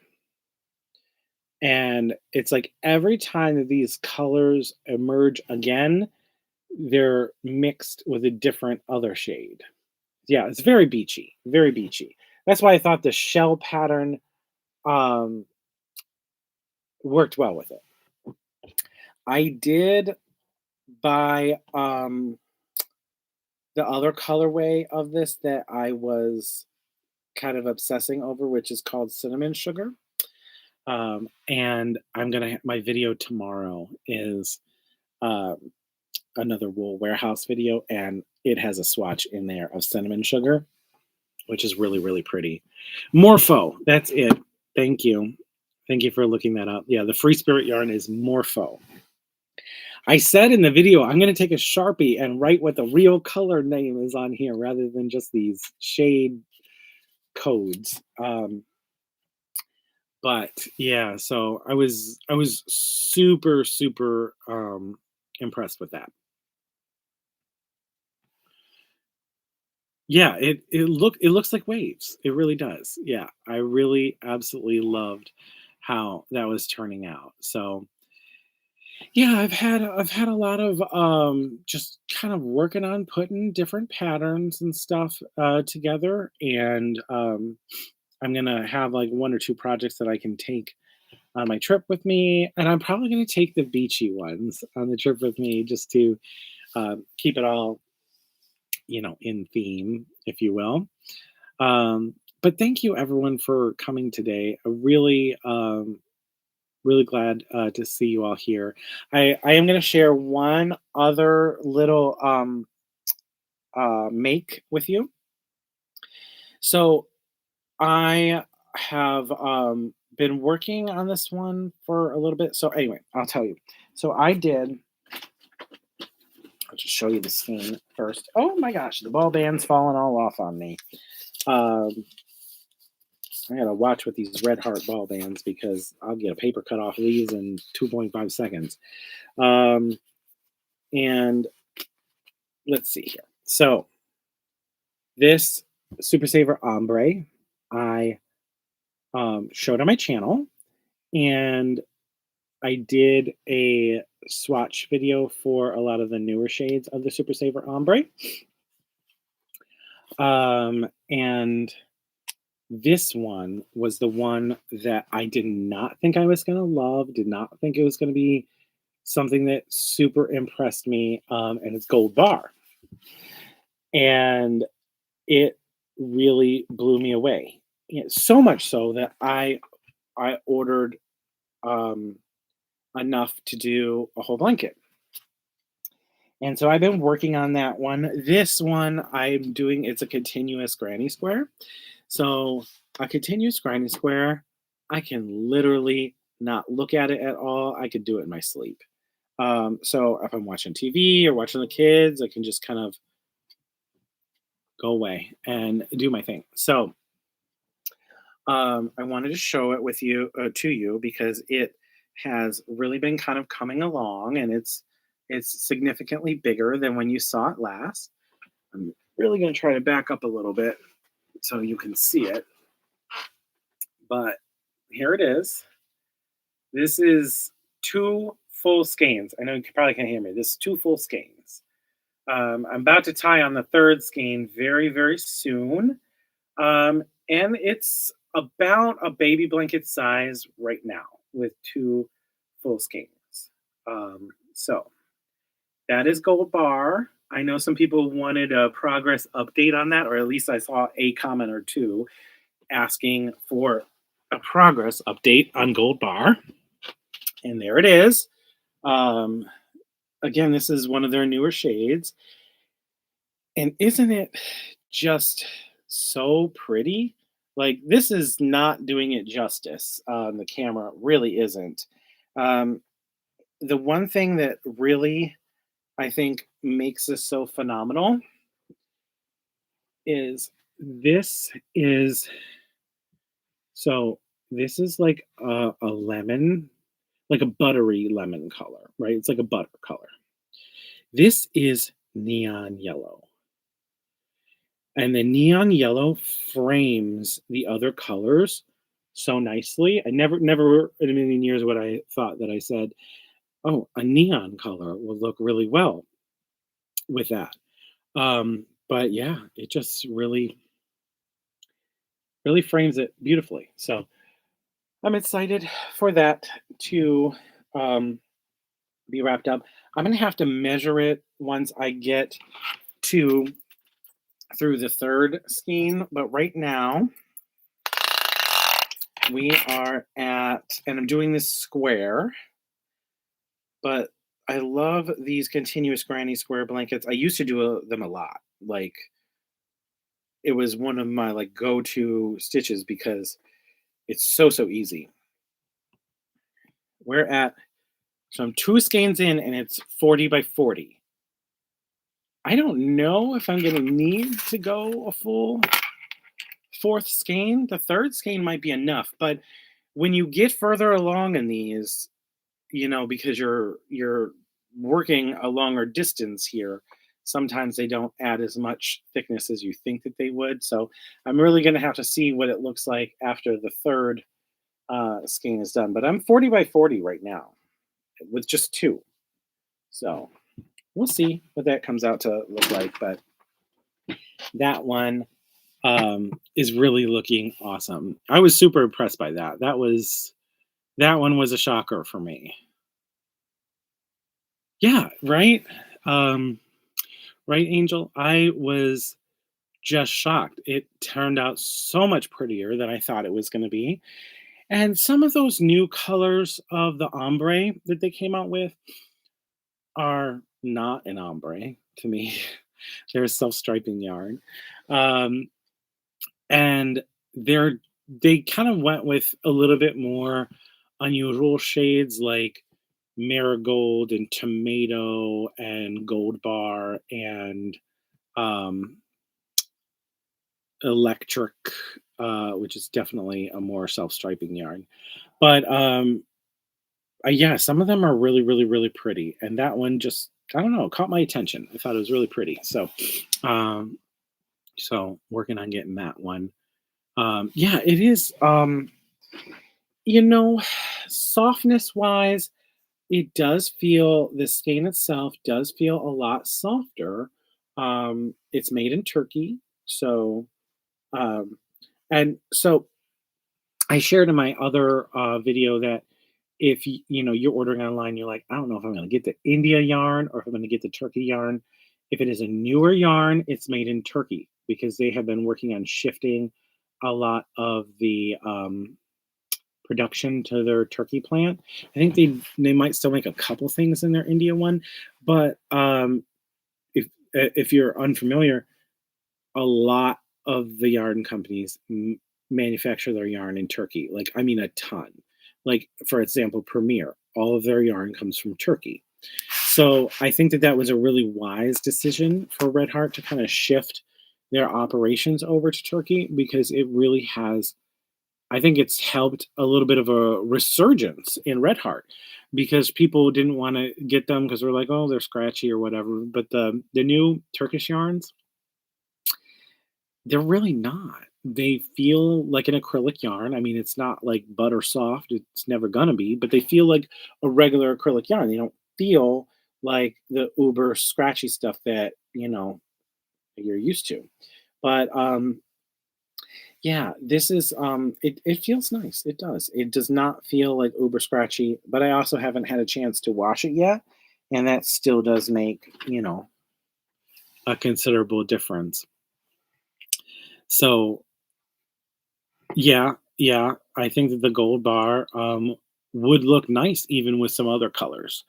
And it's like every time that these colors emerge again, they're mixed with a different other shade. Yeah, it's very beachy, very beachy. That's why I thought the shell pattern um, worked well with it. I did buy the other colorway of this that I was kind of obsessing over, which is called cinnamon sugar. And I'm gonna my video tomorrow is um, another wool warehouse video, and it has a swatch in there of cinnamon sugar, which is really really pretty. Morpho, that's it. Thank you, thank you for looking that up. Yeah, the free spirit yarn is Morpho. I said in the video I'm gonna take a Sharpie and write what the real color name is on here rather than just these shade codes. But yeah, so I was super super impressed with that. Yeah, it looks like waves. It really does. Yeah, I really absolutely loved how that was turning out. So yeah, I've had a lot of just kind of working on putting different patterns and stuff together, and I'm gonna have like one or two projects that I can take on my trip with me, and I'm probably going to take the beachy ones on the trip with me just to keep it all, in theme, if you will. But thank you everyone for coming today. I really, really glad to see you all here. I am going to share one other little make with you. So I have been working on this one for a little bit. So anyway, I'll tell you. So I did. I'll just show you the skein first. Oh my gosh, the ball band's falling all off on me. Um, I gotta watch with these red heart ball bands because I'll get a paper cut off of these in 2.5 seconds. Um, and let's see here. So this Super Saver ombre I showed on my channel, and I did a swatch video for a lot of the newer shades of the Super Saver ombre. And this one was the one that I did not think I was going to love, did not think it was going to be something that super impressed me. And it's Gold Bar. And it really blew me away. So much so that I ordered um, enough to do a whole blanket. And so I've been working on that one. This one I'm doing, it's a continuous granny square. So a continuous granny square, I can literally not look at it at all. I could do it in my sleep. So if I'm watching TV or watching the kids, I can just kind of go away and do my thing. So I wanted to show it with you to you because it has really been kind of coming along, and it's significantly bigger than when you saw it last. I'm really going to try to back up a little bit so you can see it. But here it is. This is 2 full skeins. I know you probably can't hear me. This is two full skeins. I'm about to tie on the third skein very, very soon. And it's about a baby blanket size right now with two full skeins. So that is Gold Bar. I know some people wanted a progress update on that, or at least I saw a comment or two asking for a progress update on Gold Bar. And there it is. Um, Again, this is one of their newer shades. And isn't it just so pretty? Like, this is not doing it justice on the camera. It really isn't. Um, the one thing that really I think makes this so phenomenal is this is so this is like a lemon, like a buttery lemon color, right? It's like a butter color. This is neon yellow. And the neon yellow frames the other colors so nicely. I never in a million years would I thought that I said, "Oh, a neon color will look really well with that." But yeah, it just really frames it beautifully. So I'm excited for that to um, be wrapped up. I'm gonna have to measure it once I get to through the third skein, but right now we are at, and I'm doing this square, but I love these continuous granny square blankets. I used to do them a lot. Like, it was one of my like go-to stitches because it's so easy. We're at, so I'm two skeins in and it's 40 by 40. I don't know if I'm gonna need to go a full fourth skein. The third skein might be enough, but when you get further along in these, because you're working a longer distance here, sometimes they don't add as much thickness as you think that they would. So I'm really going to have to see what it looks like after the third skein is done. But I'm 40 by 40 right now with just two. So we'll see what that comes out to look like. But that one is really looking awesome. I was super impressed by that. That one was a shocker for me. Yeah, right? Um, right, Angel? I was just shocked. It turned out so much prettier than I thought it was going to be. And some of those new colors of the ombre that they came out with are not an ombre to me. They're self-striping yarn. Um, and they kind of went with a little bit more unusual shades like marigold and tomato and gold bar and um, electric, which is definitely a more self-striping yarn. But yeah, some of them are really pretty, and that one just, I don't know, caught my attention. I thought it was really pretty. Um, so working on getting that one. Yeah, it is. You know, softness wise, it does feel, the skein itself does feel a lot softer. It's made in Turkey, so um, and so I shared in my other video that if you're ordering online, you're like, I don't know if I'm going to get the India yarn or if I'm going to get the Turkey yarn. If it is a newer yarn, it's made in Turkey because they have been working on shifting a lot of the production to their Turkey plant. I think they might still make a couple things in their India one, but if you're unfamiliar, a lot of the yarn companies manufacture their yarn in Turkey. Like, I mean, a ton. Like, for example, Premier, all of their yarn comes from Turkey. So I think that was a really wise decision for Red Heart to kind of shift their operations over to Turkey because it really has, I think it's helped a little bit of a resurgence in Red Heart because people didn't want to get them because they're like, oh, they're scratchy or whatever. But the new Turkish yarns, they're really not. They feel like an acrylic yarn. I mean, it's not like butter soft. It's never gonna be, but they feel like a regular acrylic yarn. They don't feel like the uber scratchy stuff that, you're used to. But yeah, this is it feels nice. It does. It does not feel like uber scratchy, but I also haven't had a chance to wash it yet, and that still does make, a considerable difference. So, yeah, yeah, I think that the gold bar would look nice even with some other colors.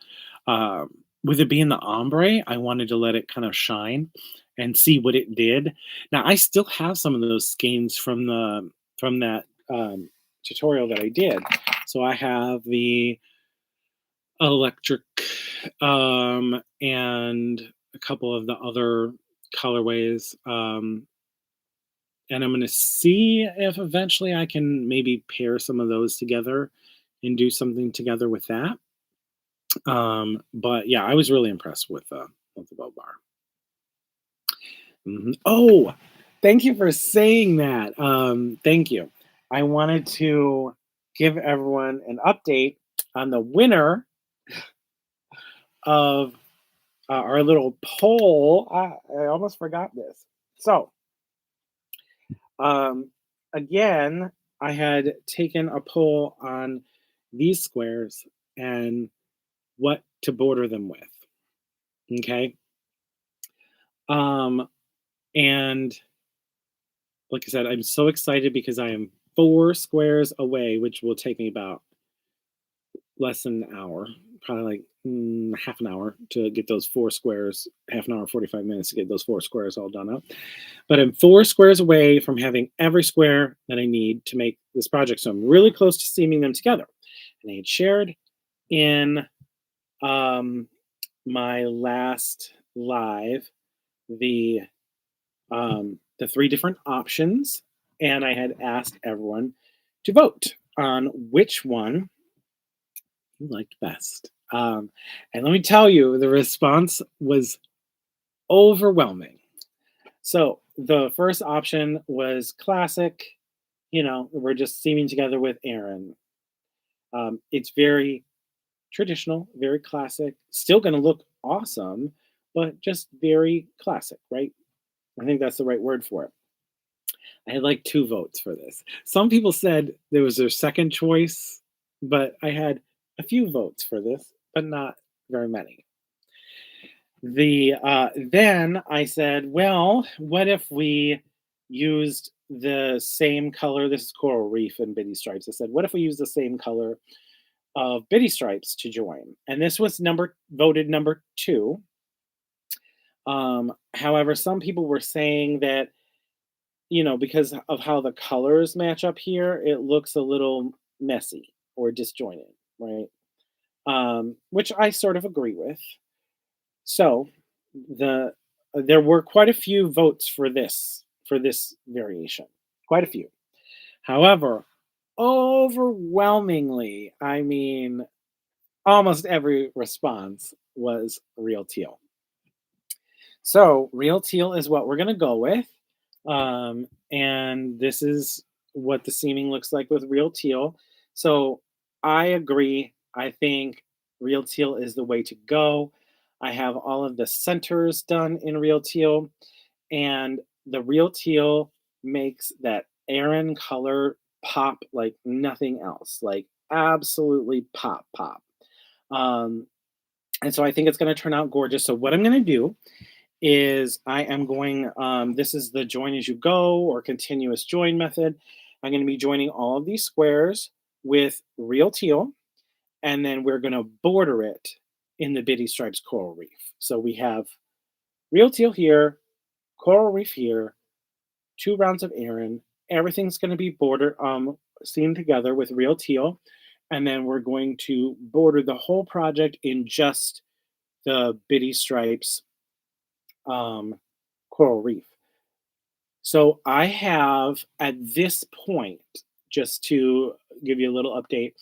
Um, with it being the ombre, I wanted to let it kind of shine and see what it did. Now, I still have some of those skeins from that tutorial that I did. So I have the electric and a couple of the other colorways. And I'm going to see if eventually I can maybe pair some of those together and do something together with that. But yeah, I was really impressed with the bow bar. Oh, thank you for saying that. Thank you. I wanted to give everyone an update on the winner of our little poll. I almost forgot this. So, um, again, I had taken a poll on these squares and what to border them with. Okay. Um, and like I said, I'm so excited because I am 4 squares away, which will take me about less than an hour, probably like half an hour to get those 4 squares, half an hour, 45 minutes to get those 4 squares all done up. But I'm 4 squares away from having every square that I need to make this project. So I'm really close to seaming them together. And I had shared in um, my last live the the 3 different options, and I had asked everyone to vote on which one you liked best. And let me tell you, the response was overwhelming. So the first option was classic. We're just seaming together with Aaron. It's very traditional, very classic. Still going to look awesome, but just very classic, right? I think that's the right word for it. I had like 2 votes for this. Some people said there was their second choice, but I had a few votes for this, but not very many. Then I said, well, what if we used the same color? This is Coral Reef and Bitty Stripes. I said, what if we use the same color of Bitty Stripes to join? And this was voted number 2. However, some people were saying that because of how the colors match up here, it looks a little messy or disjointed, right? Which I sort of agree with. So the there were quite a few votes for this variation, quite a few. However, overwhelmingly, I mean, almost every response was real teal. So real teal is what we're gonna go with. And this is what the seaming looks like with real teal. So I agree. I think real teal is the way to go. I have all of the centers done in real teal, and the real teal makes that Aran color pop like nothing else, like absolutely pop, pop. Um, and so I think it's going to turn out gorgeous. So what I'm going to do is I am going, this is the join as you go or continuous join method. I'm going to be joining all of these squares with real teal, and then we're going to border it in the Bitty Stripes Coral Reef. So we have real teal here, Coral Reef here, 2 rounds of Aran. Everything's going to be bordered, seamed together with real teal, and then we're going to border the whole project in just the Bitty Stripes Coral Reef. So I have at this point, just to give you a little update,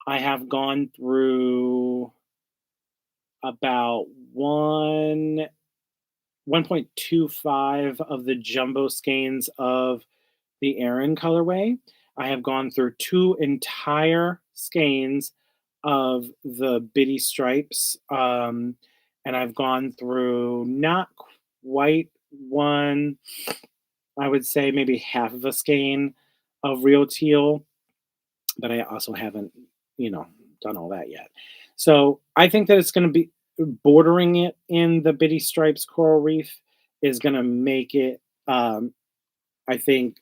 I have gone through about 1.25 of the jumbo skeins of the Aran colorway. I have gone through 2 entire skeins of the bitty stripes, and I've gone through not quite one, I would say maybe half of a skein of real teal, but I also haven't, you know, done all that yet. So I think that it's going to be bordering it in the bitty stripes coral reef is going to make it, I think,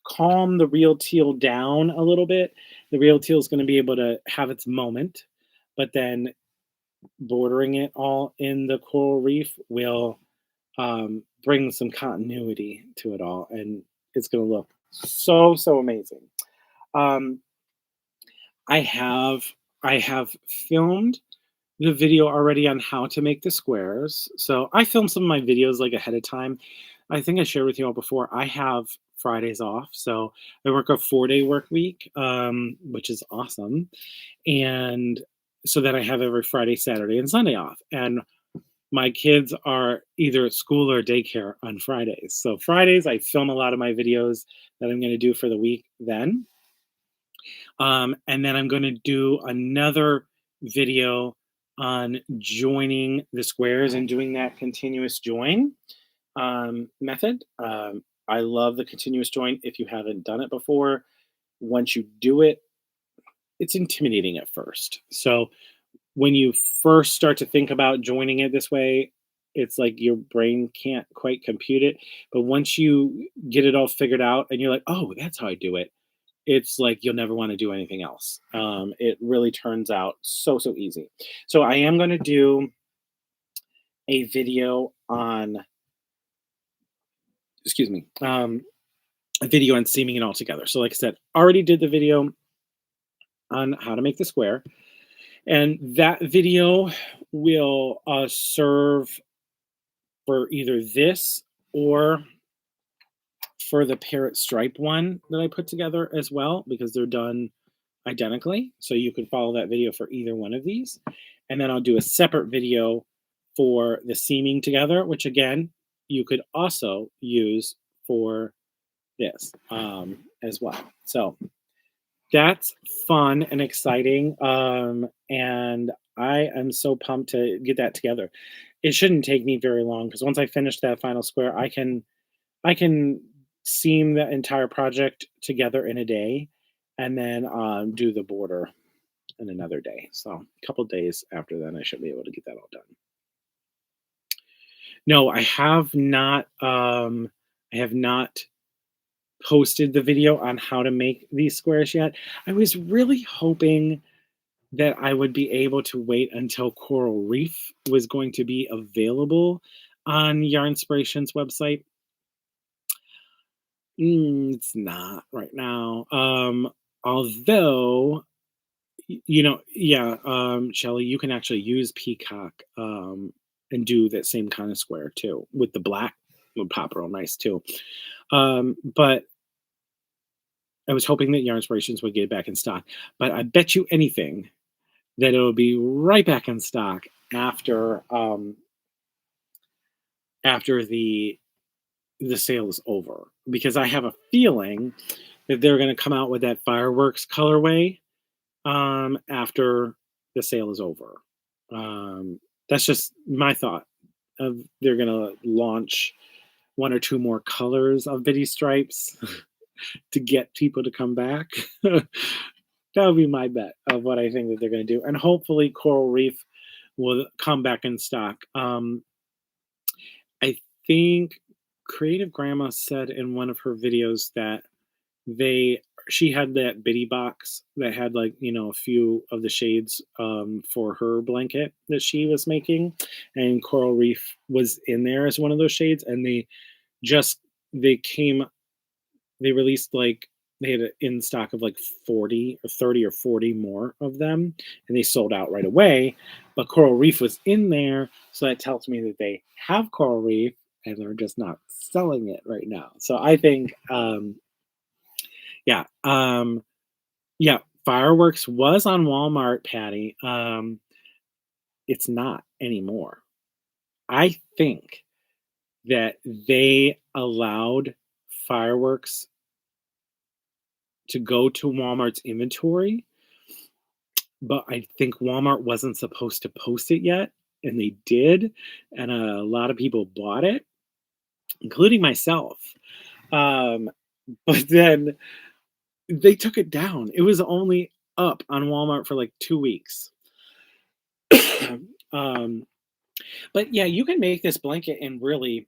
calm the real teal down a little bit. The real teal is going to be able to have its moment, but then bordering it all in the coral reef will bring some continuity to it all, and it's going to look so amazing. Um, I have I have filmed the video already on how to make the squares. So I filmed some of my videos like ahead of time. I think I shared with you all before. I have Fridays off, so I work a 4-day work week, which is awesome. And so then I have every Friday, Saturday, and Sunday off. And my kids are either at school or daycare on Fridays. So Fridays, I film a lot of my videos that I'm going to do for the week then. And then I'm going to do another video on joining the squares and doing that continuous join method. I love the continuous join. If you haven't done it before, once you do it, it's intimidating at first. So when you first start to think about joining it this way, it's like your brain can't quite compute it. But once you get it all figured out and you're like, oh, that's how I do it, it's like you'll never want to do anything else. It really turns out so easy. So I am going to do a video on, excuse me, a video on seaming it all together. So like I said, already did the video on how to make the square, and that video will serve for either this or for the parrot stripe one that I put together as well, because they're done identically. So you can follow that video for either one of these. And then I'll do a separate video for the seaming together, which again, you could also use for this as well. So that's fun and exciting. And I am so pumped to get that together. It shouldn't take me very long because once I finish that final square, I can seam the entire project together in a day and then do the border in another day. So a couple days after that, I should be able to get that all done. No, I have not. I have not posted the video on how to make these squares yet. I was really hoping that I would be able to wait until Coral Reef was going to be available on Yarnspiration's website. It's not right now. Although, yeah, Shelly, you can actually use Peacock and do that same kind of square too with the black would pop real nice too. But I was hoping that Yarn Inspirations would get it back in stock. But I bet you anything that it'll be right back in stock after the sale is over, because I have a feeling that they're going to come out with that fireworks colorway after the sale is over. That's just my thought. Of they're going to launch one or two more colors of Bitty Stripes to get people to come back. That would be my bet of what I think that they're going to do, and hopefully Coral Reef will come back in stock. I think Creative Grandma said in one of her videos that she had that bitty box that had like a few of the shades for her blanket that she was making, and Coral Reef was in there as one of those shades, and just they came they released like they had it in stock of like 40 or 30 or 40 more of them, and they sold out right away. But Coral Reef was in there, so that tells me that they have Coral Reef and they're just not selling it right now. So I think yeah. Yeah, fireworks was on Walmart, Patty. It's not anymore. I think that they allowed fireworks to go to Walmart's inventory, but I think Walmart wasn't supposed to post it yet, and they did, and a lot of people bought it, including myself. Um, but then they took it down. It was only up on Walmart for like 2 weeks. um, but yeah, you can make this blanket in really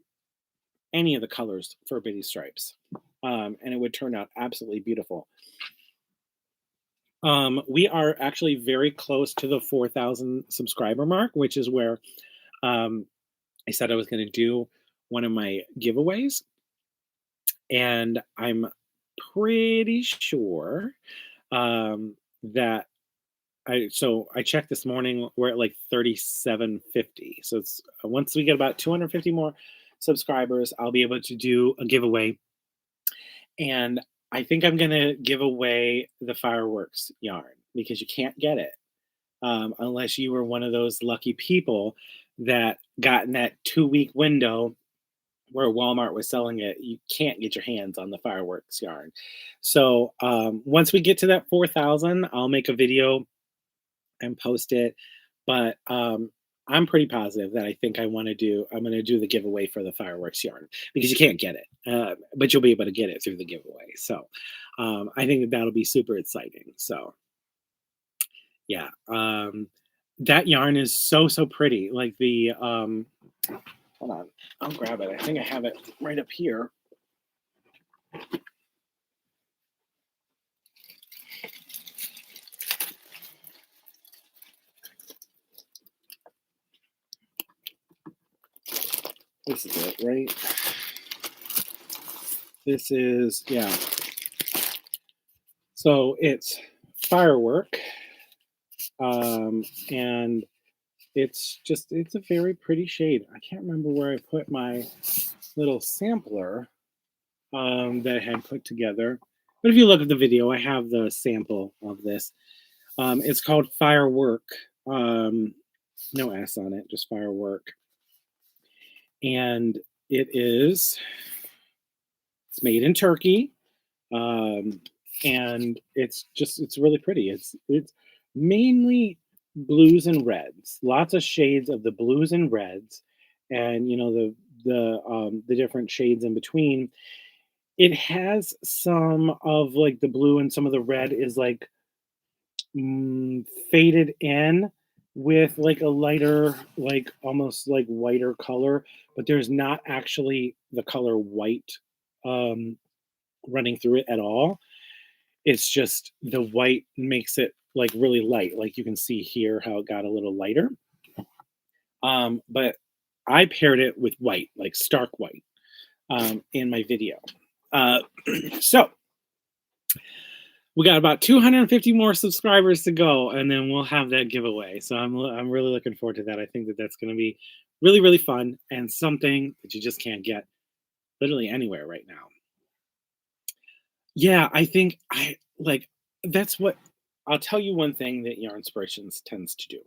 any of the colors for Bitty Stripes, and it would turn out absolutely beautiful. We are actually very close to the 4,000 subscriber mark, which is where um, I said I was going to do one of my giveaways, and I'm pretty sure that I checked this morning. We're at like 3750. So it's once we get about 250 more subscribers, I'll be able to do a giveaway, and I think I'm gonna give away the fireworks yarn because you can't get it unless you were one of those lucky people that got in that 2 week window where Walmart was selling it. You can't get your hands on the fireworks yarn. So once we get to that 4,000, I'll make a video and post it. But I'm pretty positive that I think I'm going to do the giveaway for the fireworks yarn because you can't get it, but you'll be able to get it through the giveaway. So I think that that'll be super exciting. So yeah, that yarn is so pretty. Like hold on, I'll grab it. I think I have it right up here. This is it, right? This is, yeah. So it's firework, and it's a very pretty shade. I can't remember where I put my little sampler that I had put together. But if you look at the video, I have the sample of this. It's called Firework. No S on it, just Firework. And it's made in Turkey. And it's really pretty. It's mainly blues and reds, lots of shades of the blues and reds, and the different shades in between. It has some of like the blue, and some of the red is like faded in with like a lighter, like almost like whiter color, but there's not actually the color white um, running through it at all. It's just the white makes it like really light. Like you can see here how it got a little lighter. But I paired it with white, like stark white, in my video. Uh, so we got about 250 more subscribers to go, and then we'll have that giveaway. So I'm really looking forward to that. I think that that's going to be really fun and something that you just can't get literally anywhere right now. Yeah, I think I like that's what I'll tell you. One thing that Yarn Inspirations tends to do.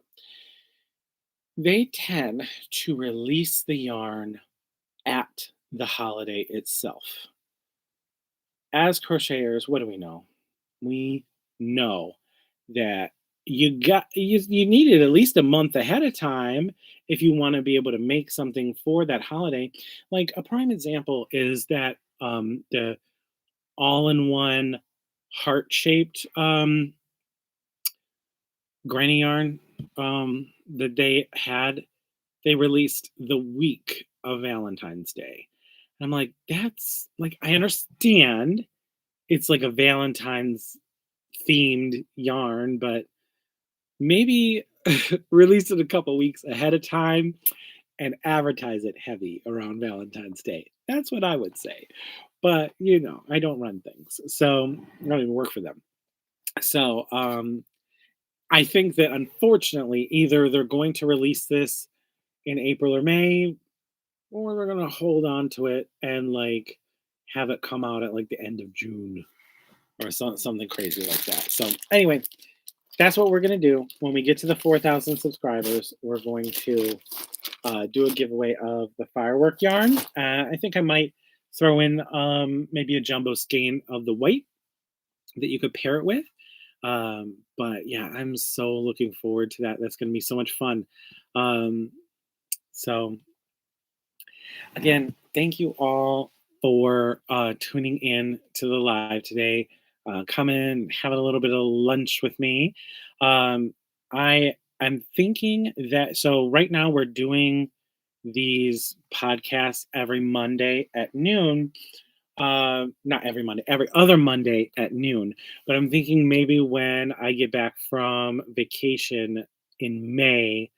They tend to release the yarn at the holiday itself. As crocheters, what do we know? We know that you need it at least a month ahead of time if you want to be able to make something for that holiday. Like a prime example is that the all-in-one heart-shaped granny yarn that they released the week of Valentine's Day. And I'm like, that's like, I understand it's like a Valentine's themed yarn, but maybe release it a couple weeks ahead of time and advertise it heavy around Valentine's Day. That's what I would say. But I don't run things, so I don't even work for them. So I think that unfortunately, either they're going to release this in April or May, or they're gonna hold on to it and like have it come out at like the end of June or something crazy like that. So anyway, that's what we're gonna do when we get to the 4,000 subscribers. We're going to do a giveaway of the firework yarn. I think I might throw in maybe a jumbo skein of the white that you could pair it with. But yeah, I'm so looking forward to that. That's going to be so much fun. Um, so again, thank you all for tuning in to the live today. Come in, having a little bit of lunch with me. Um, I'm thinking that so right now we're doing these podcasts every Monday at noon. Not every Monday, every other Monday at noon. But I'm thinking maybe when I get back from vacation in May,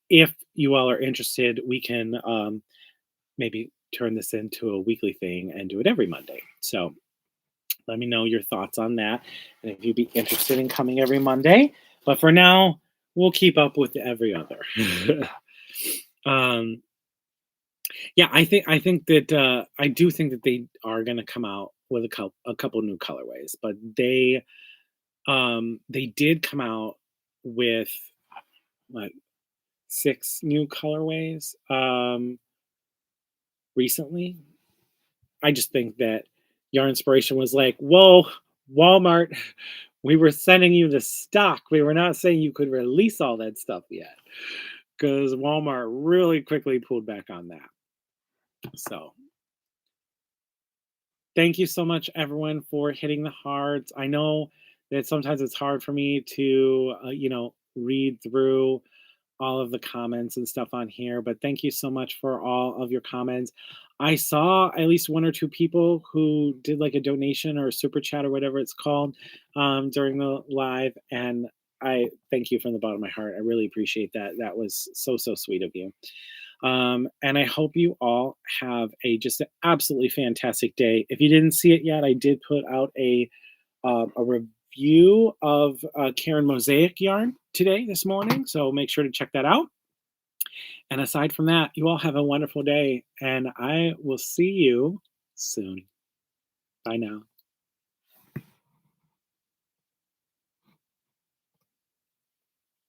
if you all are interested, we can maybe turn this into a weekly thing and do it every Monday. So let me know your thoughts on that, and if you'd be interested in coming every Monday. But for now, we'll keep up with every other. um, yeah, I think that I do think that they are going to come out with a couple new colorways, but they did come out with like 6 new colorways recently. I just think that Yarn Inspiration was like, "Whoa, Walmart, we were sending you the stock. We were not saying you could release all that stuff yet." Because Walmart really quickly pulled back on that. So thank you so much, everyone, for hitting the hearts. I know that sometimes it's hard for me to, read through all of the comments and stuff on here, but thank you so much for all of your comments. I saw at least 1 or 2 people who did like a donation or a super chat or whatever it's called during the live, and I thank you from the bottom of my heart. I really appreciate that. That was so, so sweet of you. And I hope you all have just an absolutely fantastic day. If you didn't see it yet, I did put out a review of Karen Mosaic yarn today, this morning. So make sure to check that out. And aside from that, you all have a wonderful day, and I will see you soon. Bye now.